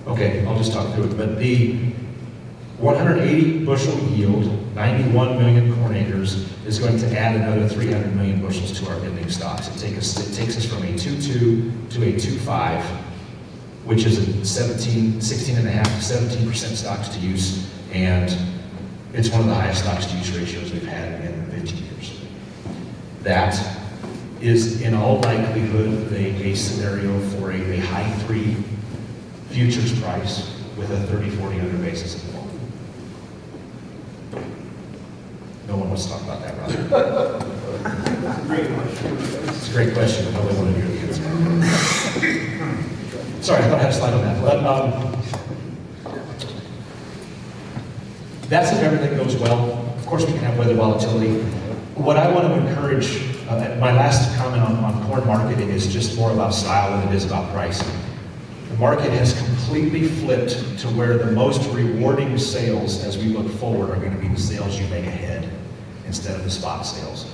Okay, I'll just talk through it. But the 180 bushel yield, 91 million corn acres, is going to add another 300 million bushels to our ending stocks. It takes us from a 2.2 to a 2.5, which is a 16.5 to 17% stocks to use, and it's one of the highest stocks to use ratios we've had in 15 years. That is in all likelihood a scenario for a high 3 futures price with a 30-40 basis of fall. No one wants to talk about that, Roger. It's a great question, but nobody wanted to hear the answer. Sorry, I thought I had a slide on that. But that's if everything goes well. Of course, we can have weather volatility. What I want to encourage, my last comment on corn marketing is just more about style than it is about pricing. The market has completely flipped to where the most rewarding sales as we look forward are going to be the sales you make ahead instead of the spot sales.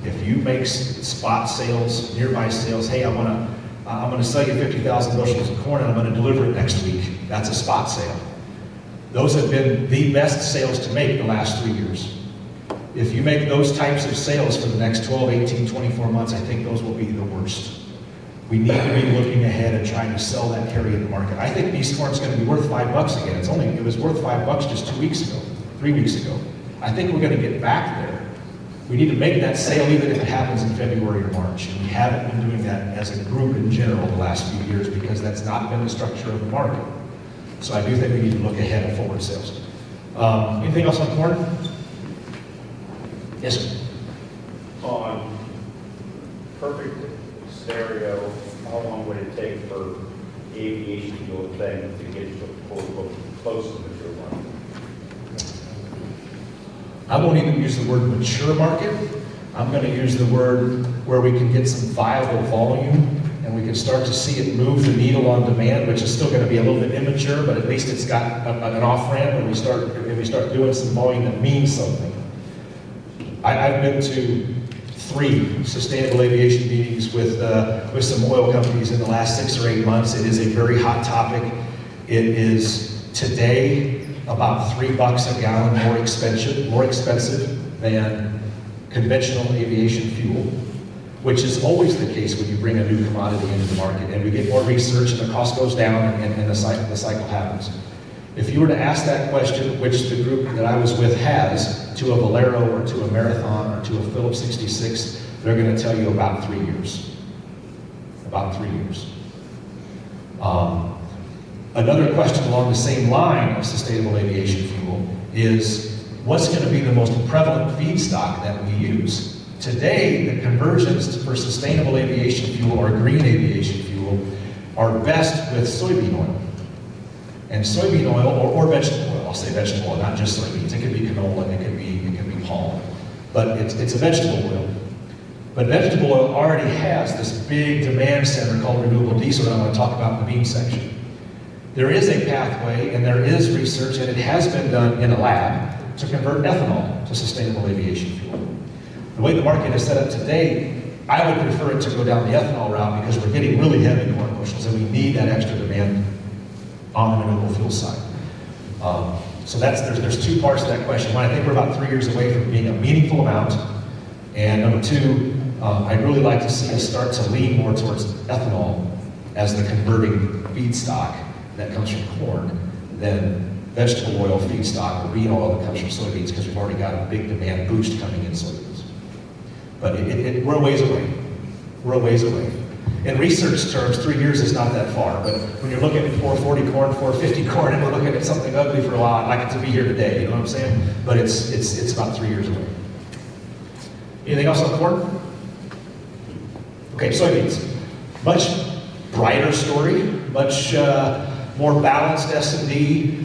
If you make spot sales, nearby sales, hey, I'm going to sell you 50,000 bushels of corn and I'm going to deliver it next week. That's a spot sale. Those have been the best sales to make the last 3 years. If you make those types of sales for the next 12, 18, 24 months, I think those will be the worst. We need to be looking ahead and trying to sell that carry in the market. I think beast corn is going to be worth $5 again. It was worth $5 just 2 weeks ago, 3 weeks ago. I think we're going to get back there. We need to make that sale even if it happens in February or March. And we haven't been doing that as a group in general the last few years because that's not been the structure of the market. So I do think we need to look ahead at forward sales. Anything else on corn? Yes, sir. On perfect scenario, how long would it take for aviation fuel thing to get to close to the mature market? I won't even use the word mature market. I'm going to use the word where we can get some viable volume and we can start to see it move the needle on demand, which is still going to be a little bit immature, but at least it's got an off-ramp and we start doing some volume that means something. I've been to 3 sustainable aviation meetings with some oil companies in the last 6 or 8 months. It is a very hot topic. It is today about $3 a gallon more expensive than conventional aviation fuel, which is always the case when you bring a new commodity into the market. And we get more research and the cost goes down and the cycle happens. If you were to ask that question, which the group that I was with has, to a Valero or to a Marathon or to a Phillips 66, they're going to tell you about 3 years. About 3 years. Another question along the same line of sustainable aviation fuel is, what's going to be the most prevalent feedstock that we use? Today, the conversions for sustainable aviation fuel or green aviation fuel are best with soybean oil. And soybean oil, or vegetable oil, I'll say vegetable oil, not just soybeans. It could be canola, it could be palm. But it's a vegetable oil. But vegetable oil already has this big demand center called renewable diesel that I'm going to talk about in the bean section. There is a pathway and there is research, and it has been done in a lab, to convert ethanol to sustainable aviation fuel. The way the market is set up today, I would prefer it to go down the ethanol route because we're getting really heavy corn bushels and we need that extra demand on the renewable fuel side. So there's two parts to that question. One, I think we're about 3 years away from being a meaningful amount. And number two, I'd really like to see us start to lean more towards ethanol as the converting feedstock that comes from corn than vegetable oil feedstock or bean oil that comes from soybeans, because we've already got a big demand boost coming in soybeans. But we're a ways away. We're a ways away. In research terms, 3 years is not that far, but when you're looking at 440 corn, 450 corn, and we're looking at something ugly for a while, I'd like it to be here today, you know what I'm saying? But it's about 3 years away. Anything else on corn? Okay, soybeans. Much brighter story, much more balanced S&D.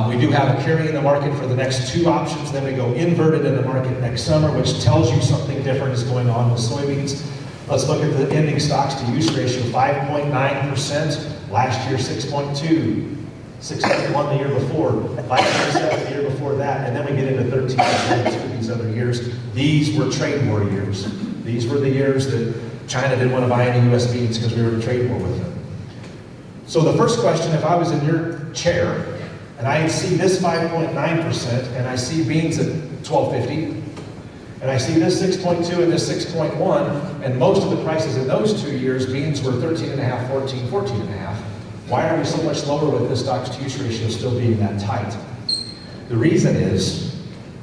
We do have a carry in the market for the next two options, then we go inverted in the market next summer, which tells you something different is going on with soybeans. Let's look at the ending stocks to use ratio, 5.9%, last year 6.2, 6.1 the year before, 5.7 the year before that, and then we get into 13.2 these other years. These were trade war years. These were the years that China didn't want to buy any US beans because we were in a trade war with them. So the first question, if I was in your chair, and I see this 5.9%, and I see beans at $12.50, and I see this 6.2 and this 6.1, and most of the prices in those 2 years, beans were 13.5, 14, 14.5. Why are we so much lower with this stocks to use ratio still being that tight? The reason is,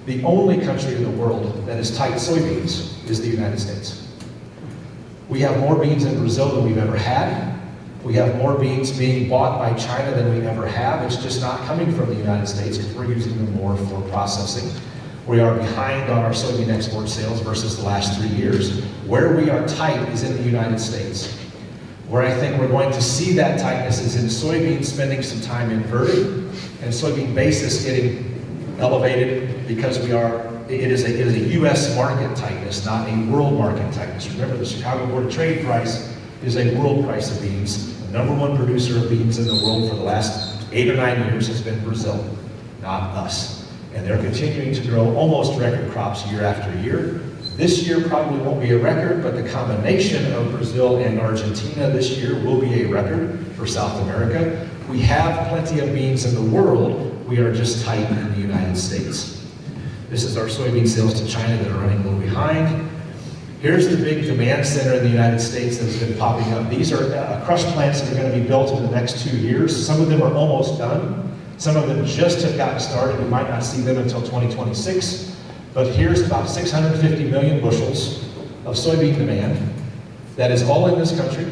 the only country in the world that is tight soybeans is the United States. We have more beans in Brazil than we've ever had. We have more beans being bought by China than we ever have. It's just not coming from the United States because we're using them more for processing. We are behind on our soybean export sales versus the last 3 years. Where we are tight is in the United States. Where I think we're going to see that tightness is in soybeans spending some time inverted and soybean basis getting elevated because it is a U.S. market tightness, not a world market tightness. Remember, the Chicago Board of Trade price is a world price of beans. The number one producer of beans in the world for the last 8 or 9 years has been Brazil, not us. And they're continuing to grow almost record crops year after year. This year probably won't be a record, but the combination of Brazil and Argentina this year will be a record for South America. We have plenty of beans in the world. We are just tight in the United States. This is our soybean sales to China that are running a little behind. Here's the big demand center in the United States that has been popping up. These are crush plants that are going to be built in the next 2 years. Some of them are almost done. Some of them just have gotten started. We might not see them until 2026. But here's about 650 million bushels of soybean demand that is all in this country.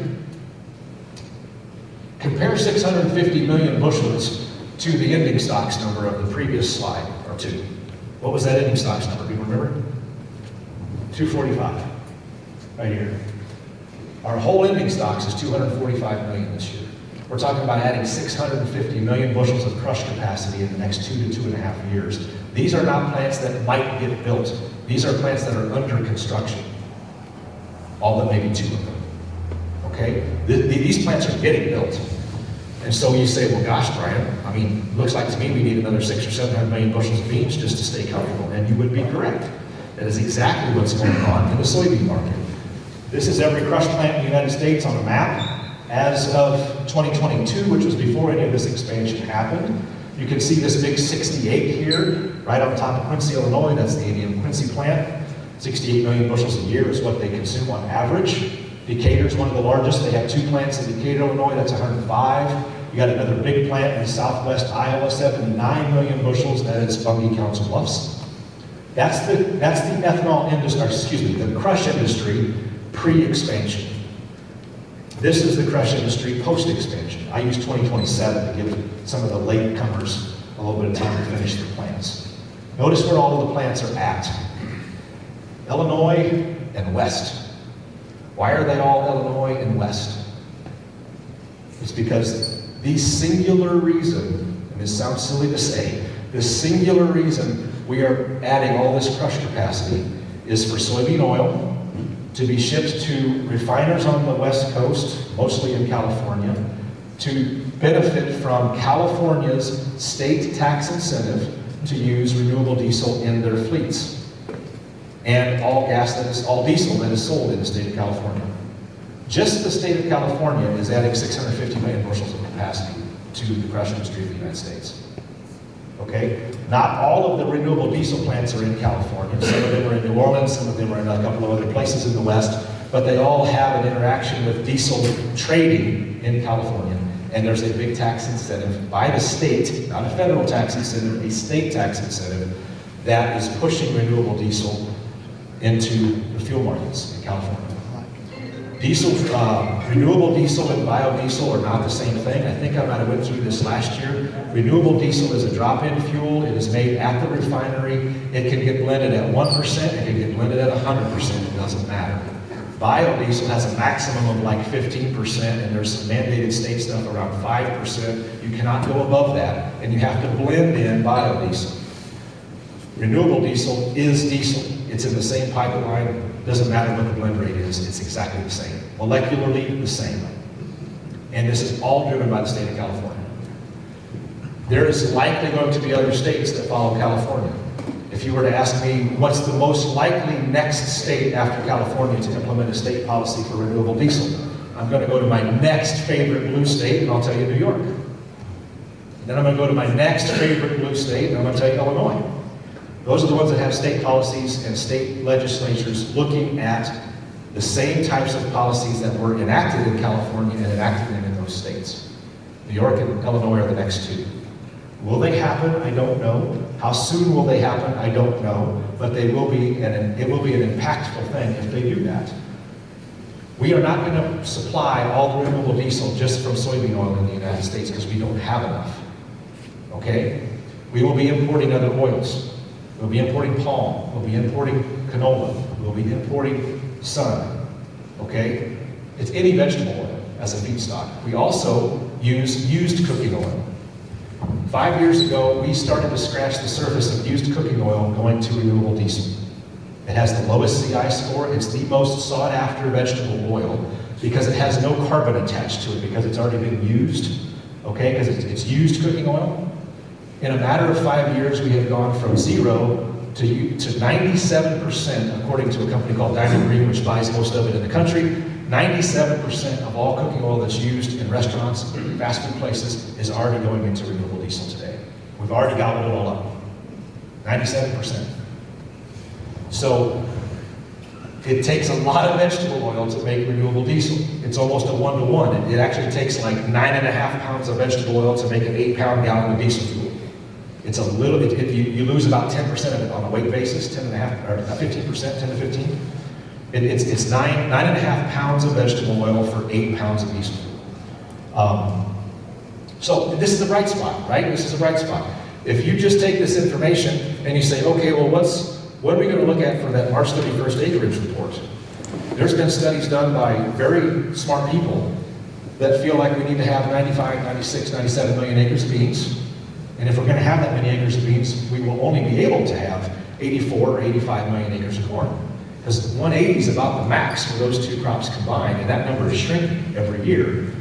Compare 650 million bushels to the ending stocks number of the previous slide or two. What was that ending stocks number? Do you remember? 245, right here. Our whole ending stocks is 245 million this year. We're talking about adding 650 million bushels of crush capacity in the next 2 to 2.5 years. These are not plants that might get built. These are plants that are under construction. All but maybe 2 of them. Okay? These plants are getting built. And so you say, well, gosh, Brian, I mean, looks like to me we need another 600 or 700 million bushels of beans just to stay comfortable. And you would be correct. That is exactly what's going on in the soybean market. This is every crush plant in the United States on a map. As of 2022, which was before any of this expansion happened, you can see this big 68 here, right on top of Quincy, Illinois. That's the Indian Quincy plant. 68 million bushels a year is what they consume on average. Decatur is one of the largest. They have 2 plants in Decatur, Illinois. That's 105. You got another big plant in southwest Iowa, 79 million bushels. That is Bungie Council Bluffs. That's the ethanol industry, the crush industry pre-expansion. This is the crush industry post-expansion. I use 2027 to give some of the late comers a little bit of time to finish their plants. Notice where all of the plants are at. Illinois and West. Why are they all Illinois and West? It's because the singular reason, and this sounds silly to say, the singular reason we are adding all this crush capacity is for soybean oil to be shipped to refiners on the West Coast, mostly in California, to benefit from California's state tax incentive to use renewable diesel in their fleets and all diesel that is sold in the state of California. Just the state of California is adding 650 million bushels of capacity to the crush industry of the United States. Okay? Not all of the renewable diesel plants are in California. Some of them are in New Orleans, some of them are in a couple of other places in the West, but they all have an interaction with diesel trading in California. And there's a big tax incentive by the state, not a federal tax incentive, a state tax incentive that is pushing renewable diesel into the fuel markets in California. Renewable diesel and biodiesel are not the same thing. I think I might have went through this last year. Renewable diesel is a drop-in fuel. It is made at the refinery. It can get blended at 1%. It can get blended at 100%. It doesn't matter. Biodiesel has a maximum of like 15%, and there's some mandated state stuff around 5%. You cannot go above that, and you have to blend in biodiesel. Renewable diesel is diesel. It's in the same pipeline. Doesn't matter what the blend rate is, it's exactly the same. Molecularly the same. And this is all driven by the state of California. There is likely going to be other states that follow California. If you were to ask me what's the most likely next state after California to implement a state policy for renewable diesel, I'm going to go to my next favorite blue state, and I'll tell you New York. And then I'm going to go to my next favorite blue state, and I'm going to tell you Illinois. Those are the ones that have state policies and state legislatures looking at the same types of policies that were enacted in California and enacted in those states. New York and Illinois are the next two. Will they happen? I don't know. How soon will they happen? I don't know. But they will be, and it will be an impactful thing if they do that. We are not going to supply all the renewable diesel just from soybean oil in the United States because we don't have enough. Okay? We will be importing other oils. We'll be importing palm, we'll be importing canola, we'll be importing sun, okay? It's any vegetable oil as a feedstock. We also use used cooking oil. 5 years ago, we started to scratch the surface of used cooking oil going to renewable diesel. It has the lowest CI score, it's the most sought after vegetable oil because it has no carbon attached to it because it's already been used, okay? Because it's used cooking oil. In a matter of 5 years, we have gone from 0 to 97%, according to a company called Diamond Green, which buys most of it in the country. 97% of all cooking oil that's used in restaurants, fast food places, is already going into renewable diesel today. We've already gobbled it all up. 97%. So it takes a lot of vegetable oil to make renewable diesel. It's almost a 1-to-1. It actually takes like 9.5 pounds of vegetable oil to make an 8-pound gallon of diesel fuel. It's a little, you lose about 10% of it on a weight basis, 10.5 or 15%, 10 to 15. It's 9.5 pounds of vegetable oil for 8 pounds of diesel fuel. So this is the bright spot, right? This is a bright spot. If you just take this information and you say, okay, well, what are we going to look at for that March 31st acreage report? There's been studies done by very smart people that feel like we need to have 95, 96, 97 million acres of beans. And if we're going to have that many acres of beans, we will only be able to have 84 or 85 million acres of corn. Because 180 is about the max for those two crops combined, and that number is shrinking every year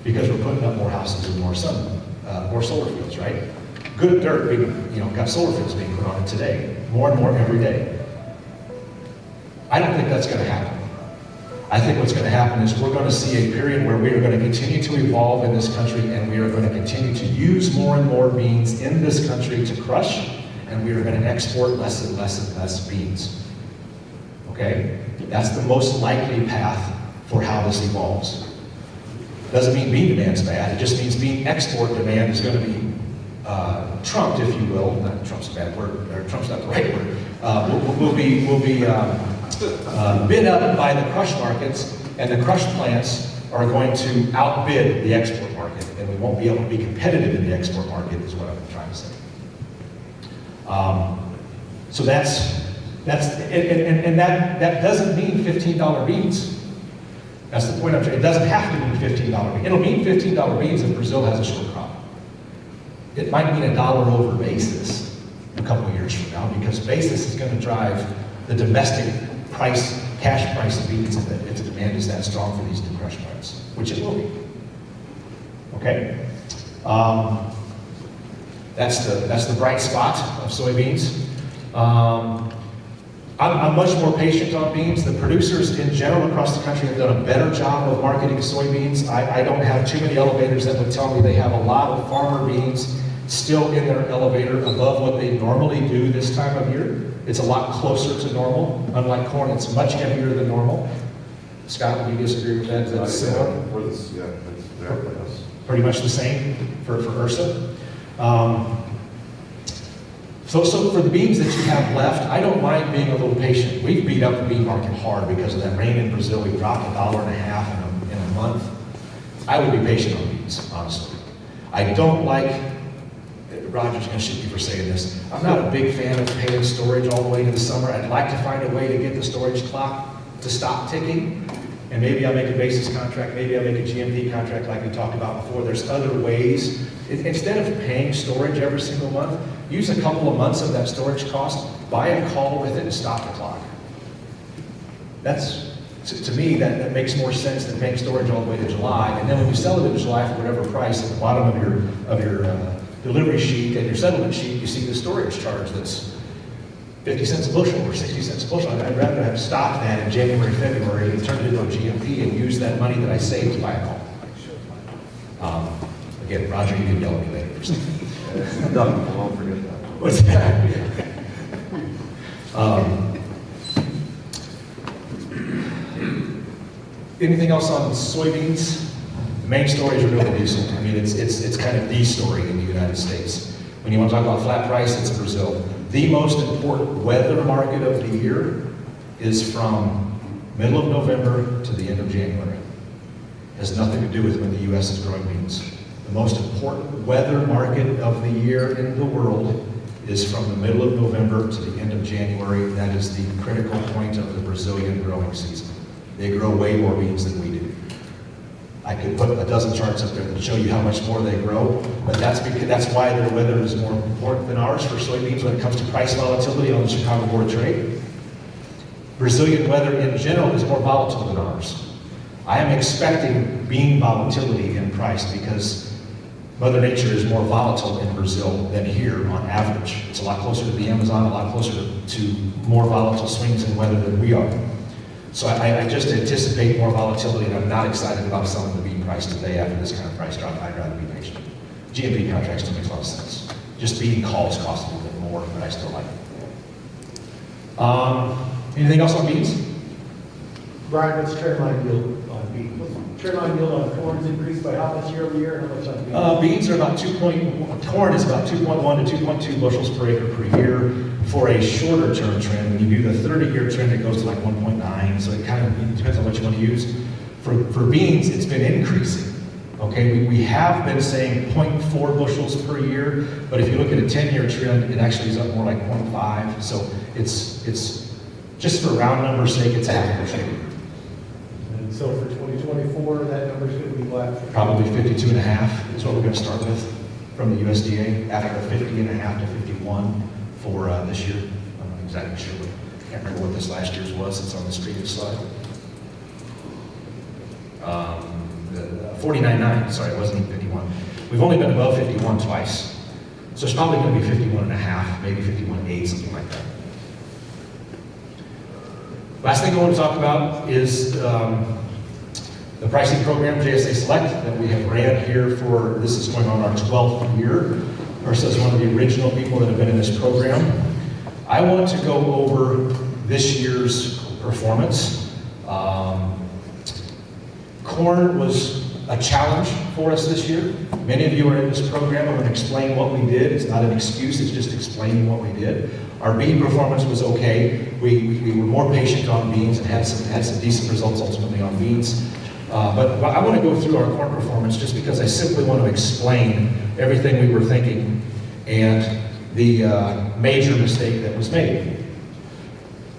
because we're putting up more houses and more solar fields, right? Good dirt being, got solar fields being put on it today, more and more every day. I don't think that's going to happen. I think what's going to happen is we're going to see a period where we are going to continue to evolve in this country, and we are going to continue to use more and more beans in this country to crush, and we are going to export less and less and less beans. Okay? That's the most likely path for how this evolves. Doesn't mean bean demand's bad, it just means bean export demand is going to be trumped, if you will. Not trump's a bad word, or trump's not the right word. Will be bid up by the crush markets, and the crush plants are going to outbid the export market, and we won't be able to be competitive in the export market, is what I'm trying to say. So that doesn't mean $15 beans. That's the point I'm trying. It doesn't have to mean $15 beans. It'll mean $15 beans if Brazil has a short crop. It might mean $1 over basis a couple of years from now, because basis is going to drive the domestic price, cash price of beans if the demand is that strong for these new crush plants, which it will be. Okay? That's the bright spot of soybeans. I'm much more patient on beans. The producers in general across the country have done a better job of marketing soybeans. I don't have too many elevators that would tell me they have a lot of farmer beans still in their elevator above what they normally do this time of year. It's a lot closer to normal. Unlike corn, it's much heavier than normal. Scott, would you disagree with that? Is that similar? For this, yeah, it's there, yes. Pretty much the same for Ursa. So for the beans that you have left, I don't mind being a little patient. We've beat up the bean market hard because of that rain in Brazil. We dropped $1.50 in a month. I would be patient on beans, honestly. I don't like, Roger's gonna shoot me for saying this, I'm not a big fan of paying storage all the way to the summer. I'd like to find a way to get the storage clock to stop ticking. And maybe I make a basis contract, maybe I make a GMP contract like we talked about before. There's other ways. Instead of paying storage every single month, use a couple of months of that storage cost, buy a call with it and stop the clock. That's, to me, that makes more sense than paying storage all the way to July. And then when you sell it in July for whatever price, at the bottom of your delivery sheet and your settlement sheet, you see the storage charge that's 50 cents a bushel or 60 cents a bushel. I'd rather have stopped that in January, February, and turned it into a GMP and use that money that I saved to buy a call. Again, Roger, you can yell at me later for something. No, I won't forget that. What's that? Anything else on soybeans? The main story is renewable diesel. I mean, it's kind of the story in the United States. When you want to talk about flat price, it's Brazil. The most important weather market of the year is from middle of November to the end of January. It has nothing to do with when the U.S. is growing beans. The most important weather market of the year in the world is from the middle of November to the end of January. That is the critical point of the Brazilian growing season. They grow way more beans than we do. I could put a dozen charts up there that show you how much more they grow, but that's why their weather is more important than ours for soybeans when it comes to price volatility on the Chicago Board of Trade. Brazilian weather in general is more volatile than ours. I am expecting bean volatility in price because Mother Nature is more volatile in Brazil than here on average. It's a lot closer to the Amazon, a lot closer to more volatile swings in weather than we are. So I just anticipate more volatility, and I'm not excited about selling the bean price today after this kind of price drop. I'd rather be patient. GMP contracts don't make a lot of sense. Just bean calls cost a little bit more, but I still like it. Anything else on beans? Brian, what's trend line yield on beans? Trend line yield on corn's increased by how much year over year? How much on beans? Beans are about corn is about 2.1 to 2.2 bushels per acre per year. For a shorter term trend, when you do the 30-year trend, it goes to like 1.9. So it kind of depends on what you want to use. For beans, it's been increasing. Okay, we have been saying 0.4 bushels per year, but if you look at a 10-year trend, it actually is up more like 0.5. So it's just for round number's sake, it's half a bushel. And so for 2024, that number's going to be what? Probably 52.5 is what we're going to start with from the USDA after a 50.5 to 51 for this year. I'm not exactly sure. Can't remember what this last year's was. It's on this previous slide. 49.9. Sorry, it wasn't even 51. We've only been above 51 twice. So it's probably going to be 51.5, maybe 51.8, something like that. Last thing I want to talk about is the pricing program, JSA Select, that we have ran here for, this is going on our 12th year. Ursa is one of the original people that have been in this program. I want to go over this year's performance. Corn was a challenge for us this year. Many of you are in this program. I'm going to explain what we did. It's not an excuse, it's just explaining what we did. Our bean performance was okay. We were more patient on beans and had some decent results ultimately on beans. But I want to go through our corn performance just because I simply want to explain everything we were thinking and the major mistake that was made.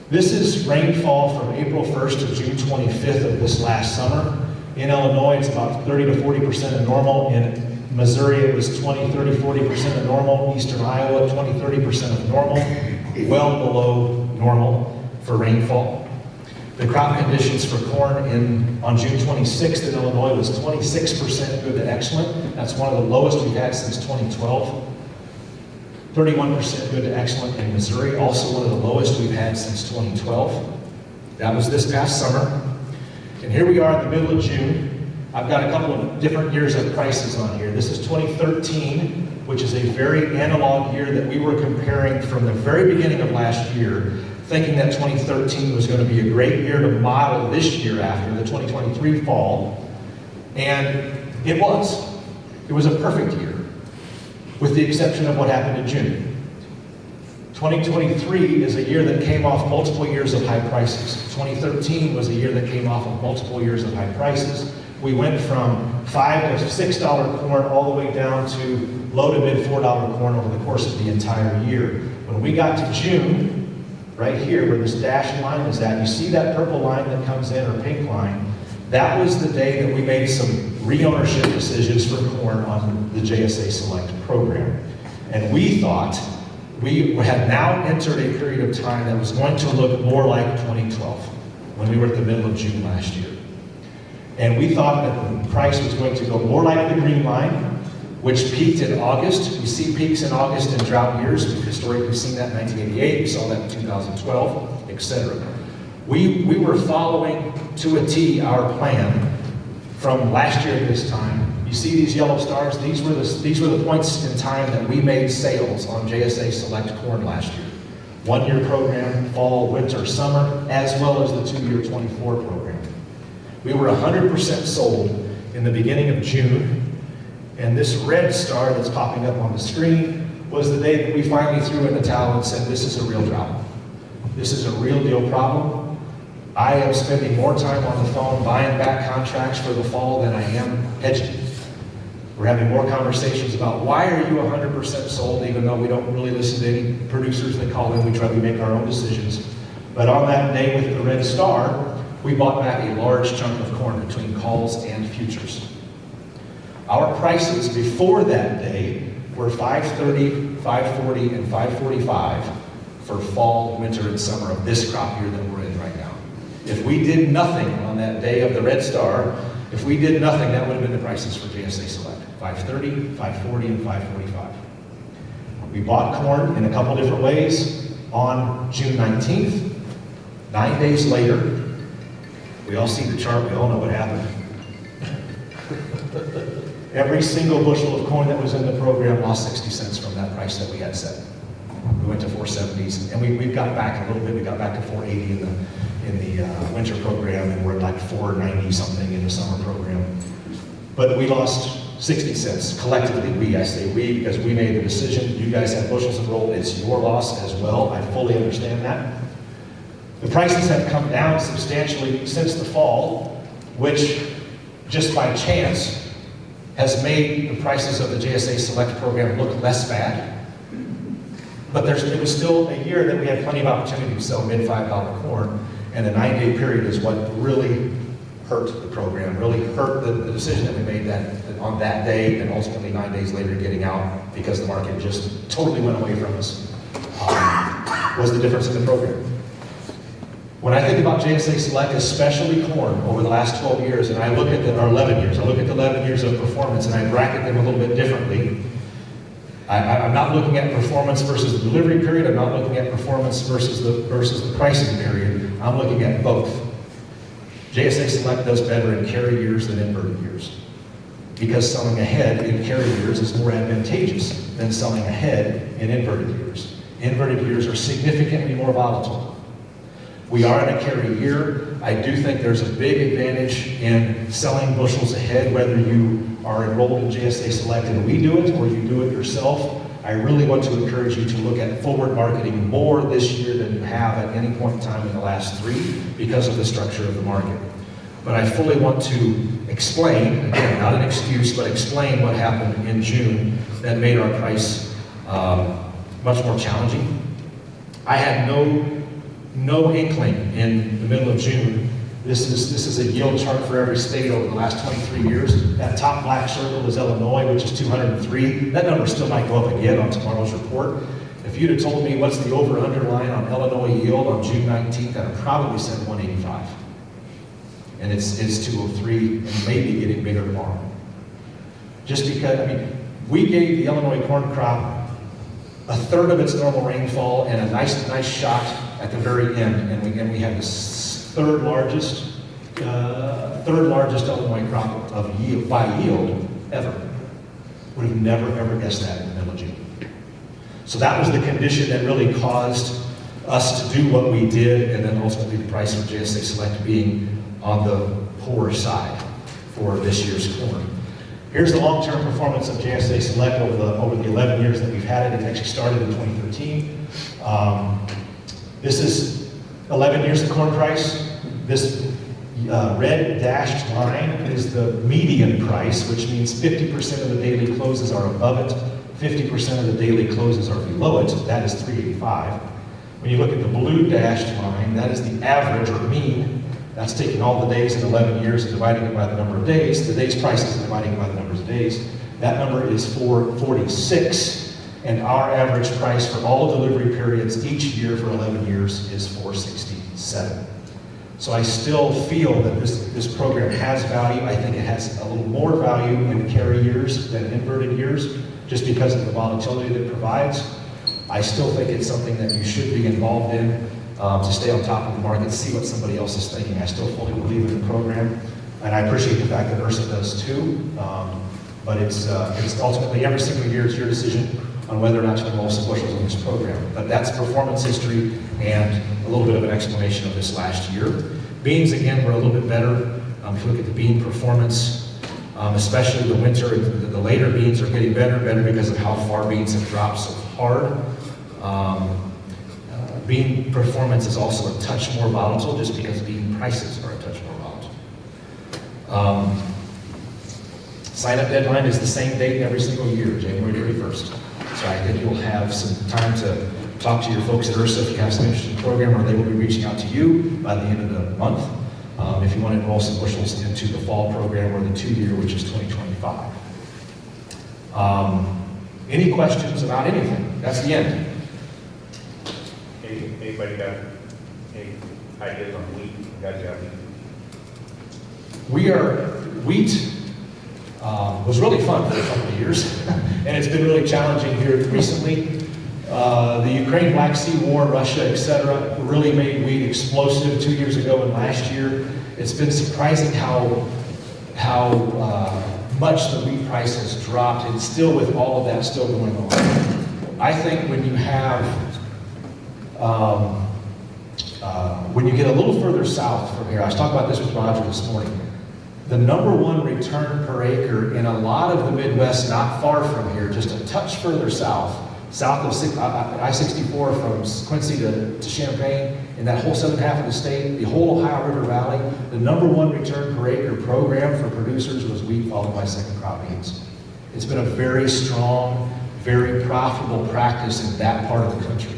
This is rainfall from April 1st to June 25th of this last summer. In Illinois, it's about 30 to 40% of normal. In Missouri, it was 20, 30, 40% of normal. Eastern Iowa, 20, 30% of normal. Well below normal for rainfall. The crop conditions for corn on June 26th in Illinois was 26% good to excellent. That's one of the lowest we've had since 2012. 31% good to excellent in Missouri, also one of the lowest we've had since 2012. That was this past summer. And here we are in the middle of June. I've got a couple of different years of prices on here. This is 2013, which is a very analog year that we were comparing from the very beginning of last year, thinking that 2013 was going to be a great year to model this year after, the 2023 fall. And it was. It was a perfect year, with the exception of what happened in June. 2023 is a year that came off multiple years of high prices. 2013 was a year that came off of multiple years of high prices. We went from $5 to $6 corn all the way down to low to mid $4 corn over the course of the entire year. When we got to June, right here where this dashed line is at, you see that purple line that comes in, or pink line? That was the day that we made some re-ownership decisions for corn on the JSA Select program. And we thought we had now entered a period of time that was going to look more like 2012, when we were at the middle of June last year. And we thought that the price was going to go more like the green line, which peaked in August. We see peaks in August in drought years. We've historically seen that in 1988, we saw that in 2012, etc. We were following to a T our plan from last year at this time. You see these yellow stars? These were the points in time that we made sales on JSA Select corn last year. 1-year program, fall, winter, summer, as well as the 2-year 24 program. We were 100% sold in the beginning of June, and this red star that's popping up on the screen was the day that we finally threw in the towel and said, this is a real drought. This is a real deal problem. I am spending more time on the phone buying back contracts for the fall than I am hedging. We're having more conversations about why are you 100% sold, even though we don't really listen to any producers that call in. We try to make our own decisions. But on that day with the red star, we bought back a large chunk of corn between calls and futures. Our prices before that day were $5.30, $5.40, and $5.45 for fall, winter, and summer of this crop year that we're in right now. If we did nothing on that day of the red star, if we did nothing, that would have been the prices for JSA Select. $5.30, $5.40, and $5.45. We bought corn in a couple different ways on June 19th. 9 days later, we all see the chart, we all know what happened. Every single bushel of corn that was in the program lost 60 cents from that price that we had set. We went to 470s, and we've got back a little bit. We got back to 480 in the winter program, and we're at like 490 something in the summer program. But we lost 60 cents collectively. I say we because we made the decision. You guys have bushels enrolled. It's your loss as well. I fully understand that. The prices have come down substantially since the fall, which just by chance has made the prices of the JSA Select program look less bad. But it was still a year that we had plenty of opportunity to sell mid $5 corn, and the 9-day period is what really hurt the program, really hurt the decision that we made that on that day, and ultimately 9 days later getting out because the market just totally went away from us, was the difference in the program. When I think about JSA Select, especially corn, over the last 12 years, and I look at or 11 years, I look at the 11 years of performance and I bracket them a little bit differently. I'm not looking at performance versus the delivery period. I'm not looking at performance versus the pricing period. I'm looking at both. JSA Select does better in carry years than inverted years, because selling ahead in carry years is more advantageous than selling ahead in inverted years. Inverted years are significantly more volatile. We are in a carry year. I do think there's a big advantage in selling bushels ahead, whether you are enrolled in JSA Select and we do it, or you do it yourself. I really want to encourage you to look at forward marketing more this year than you have at any point in time in the last 3 because of the structure of the market. But I fully want to explain, again, not an excuse, but explain what happened in June that made our price much more challenging. I had no inkling in the middle of June. This is a yield chart for every state over the last 23 years. That top black circle is Illinois, which is 203. That number still might go up again on tomorrow's report. If you'd have told me what's the over-under line on Illinois yield on June 19th, I'd have probably said 185. And it's 203 and maybe getting bigger tomorrow. Just because, we gave the Illinois corn crop a third of its normal rainfall and a nice shot at the very end, and we had the third largest Illinois crop of yield by yield ever. Would have never ever guessed that in the middle of June. So that was the condition that really caused us to do what we did, and then ultimately the price for JSA Select being on the poor side for this year's corn. Here's the long-term performance of JSA Select over the 11 years that we've had it. It actually started in 2013. This is 11 years of corn price. This red dashed line is the median price, which means 50% of the daily closes are above it, 50% of the daily closes are below it. That is 385. When you look at the blue dashed line, that is the average or mean. That's taking all the days in 11 years and dividing it by the number of days. The day's prices and dividing it by the numbers of days. That number is 446, and our average price for all delivery periods each year for 11 years is 467. So I still feel that this program has value. I think it has a little more value in carry years than inverted years, just because of the volatility that it provides. I still think it's something that you should be involved in to stay on top of the market, see what somebody else is thinking. I still fully believe in the program, and I appreciate the fact that URSA does too. But it's ultimately every single year it's your decision on whether or not to enroll some bushels in this program. But that's performance history and a little bit of an explanation of this last year. Beans, again, were a little bit better. If you look at the bean performance, especially the winter, the later beans are getting better and better because of how far beans have dropped so hard. Bean performance is also a touch more volatile just because bean prices are a touch more volatile. Sign-up deadline is the same date every single year, January 31st. So I think you'll have some time to talk to your folks at URSA if you have some interest in the program, or they will be reaching out to you by the end of the month if you want to enroll some bushels into the fall program or the 2-year, which is 2025. Any questions about anything? That's the end. Anybody got any ideas on wheat? You guys got Wheat was really fun for a couple of years, and it's been really challenging here recently. The Ukraine Black Sea War, Russia, etc., really made wheat explosive 2 years ago and last year. It's been surprising how much the wheat price has dropped, and still with all of that still going on. I think when you have when you get a little further south from here, I was talking about this with Roger this morning, the #1 return per acre in a lot of the Midwest, not far from here, just a touch further south of I-64 from Quincy to Champaign, in that whole southern half of the state, the whole Ohio River Valley, the #1 return per acre program for producers was wheat, followed by second crop beans. It's been a very strong, very profitable practice in that part of the country.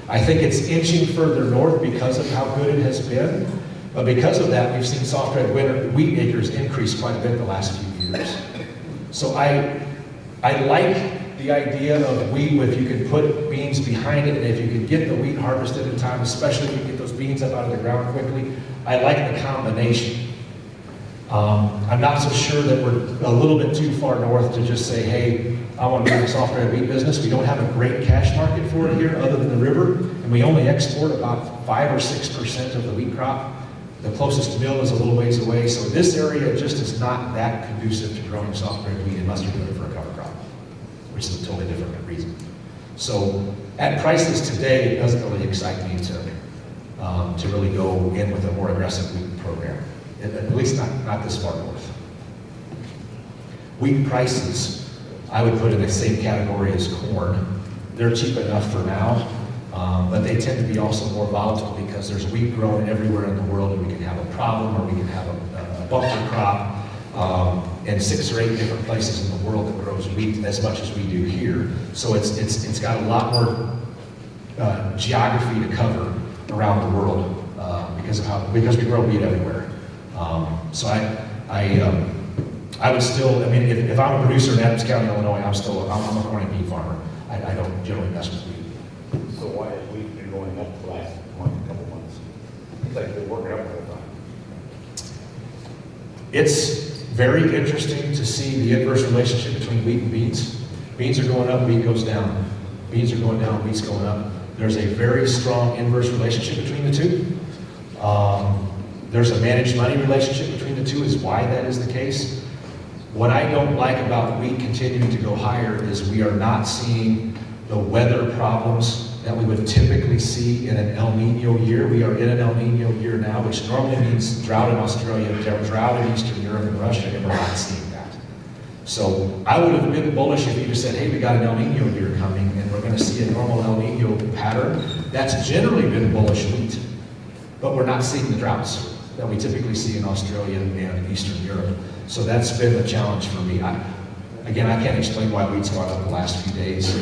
I think it's inching further north because of how good it has been, but because of that, we've seen soft red wheat acres increase quite a bit the last few years. So I like the idea of wheat, if you can put beans behind it, and if you can get the wheat harvested in time, especially if you get those beans up out of the ground quickly, I like the combination. I'm not so sure that we're a little bit too far north to just say, hey, I want to do the soft red wheat business. We don't have a great cash market for it here other than the river, and we only export about 5 or 6% of the wheat crop. The closest mill is a little ways away, so this area just is not that conducive to growing soft red wheat unless you're doing it for a cover crop, which is a totally different reason. So at prices today, it doesn't really excite me to really go in with a more aggressive wheat program, at least not this far north. Wheat prices, I would put in the same category as corn. They're cheap enough for now, but they tend to be also more volatile because there's wheat grown everywhere in the world, and we can have a problem, or we can have a bumper crop in 6 or 8 different places in the world that grows wheat as much as we do here. So it's got a lot more geography to cover around the world because we grow wheat everywhere. So I would still, I mean, if I'm a producer in Adams County, Illinois, I'm a corn and bean farmer. I don't generally mess with wheat. So why has wheat been going up the last couple months? It's like they're working up all the time. It's very interesting to see the inverse relationship between wheat and beans. Beans are going up, wheat goes down. beans are going down, wheat's going up. There's a very strong inverse relationship between the two. There's a managed money relationship between the two, is why that is the case. What I don't like about wheat continuing to go higher is we are not seeing the weather problems that we would typically see in an El Nino year. We are in an El Nino year now, which normally means drought in Australia, drought in Eastern Europe and Russia, and we're not seeing that. So I would have been bullish if you just said, hey, we got an El Nino year coming and we're going to see a normal El Nino pattern. That's generally been bullish wheat, but we're not seeing the droughts that we typically see in Australia and Eastern Europe. So that's been a challenge for me. Again, I can't explain why wheat's gone up the last few days.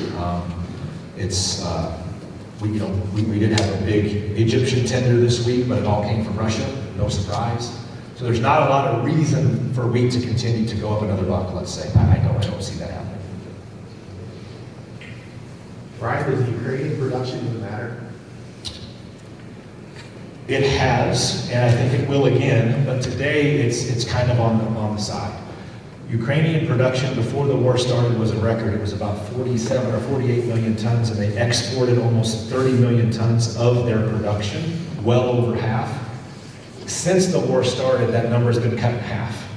We did have a big Egyptian tender this week, but it all came from Russia, no surprise. So there's not a lot of reason for wheat to continue to go up another buck, let's say. I don't see that happening. Brian, does Ukrainian production even matter? It has, and I think it will again, but today it's kind of on the side. Ukrainian production before the war started was a record. It was about 47 or 48 million tons, and they exported almost 30 million tons of their production, well over half. Since the war started, that number has been cut in half.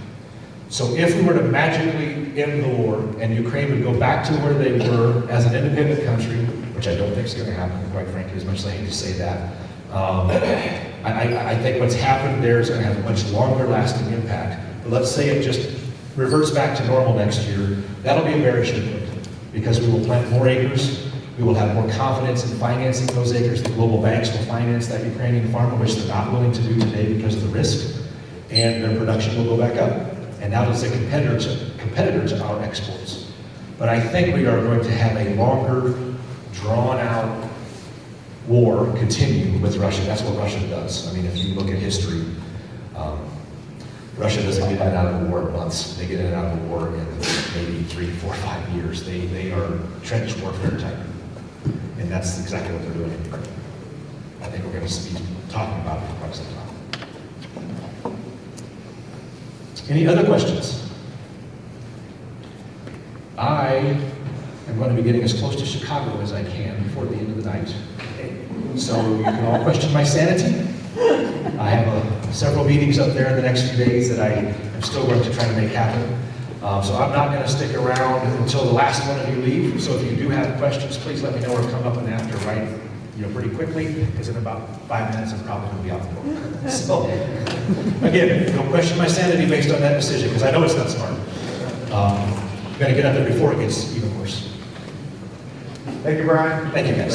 So if we were to magically end the war and Ukraine would go back to where they were as an independent country, which I don't think is going to happen, quite frankly, as much as I hate to say that, I think what's happened there is going to have a much longer lasting impact. But let's say it just reverts back to normal next year. That'll be a bearish input because we will plant more acres. We will have more confidence in financing those acres. The global banks will finance that Ukrainian farmer, which they're not willing to do today because of the risk. And their production will go back up. And now it's a competitor to our exports. But I think we are going to have a longer, drawn-out war continue with Russia. That's what Russia does. I mean, if you look at history, Russia doesn't get in and out of the war in months. They get in and out of the war in maybe 3, 4, 5 years. They are trench warfare type. And that's exactly what they're doing in Ukraine. I think we're going to be talking about it for quite some time. Any other questions? I am going to be getting as close to Chicago as I can before the end of the night. So you can all question my sanity. I have several meetings up there in the next few days that I am still going to try to make happen. So I'm not going to stick around until the last one of you leave. So if you do have questions, please let me know or come up and after, right? Pretty quickly, because in about 5 minutes I'm probably going to be out the door. So again, don't question my sanity based on that decision, because I know it's not smart. I'm going to get up there before it gets even worse. Thank you, Brian. Thank you, guys.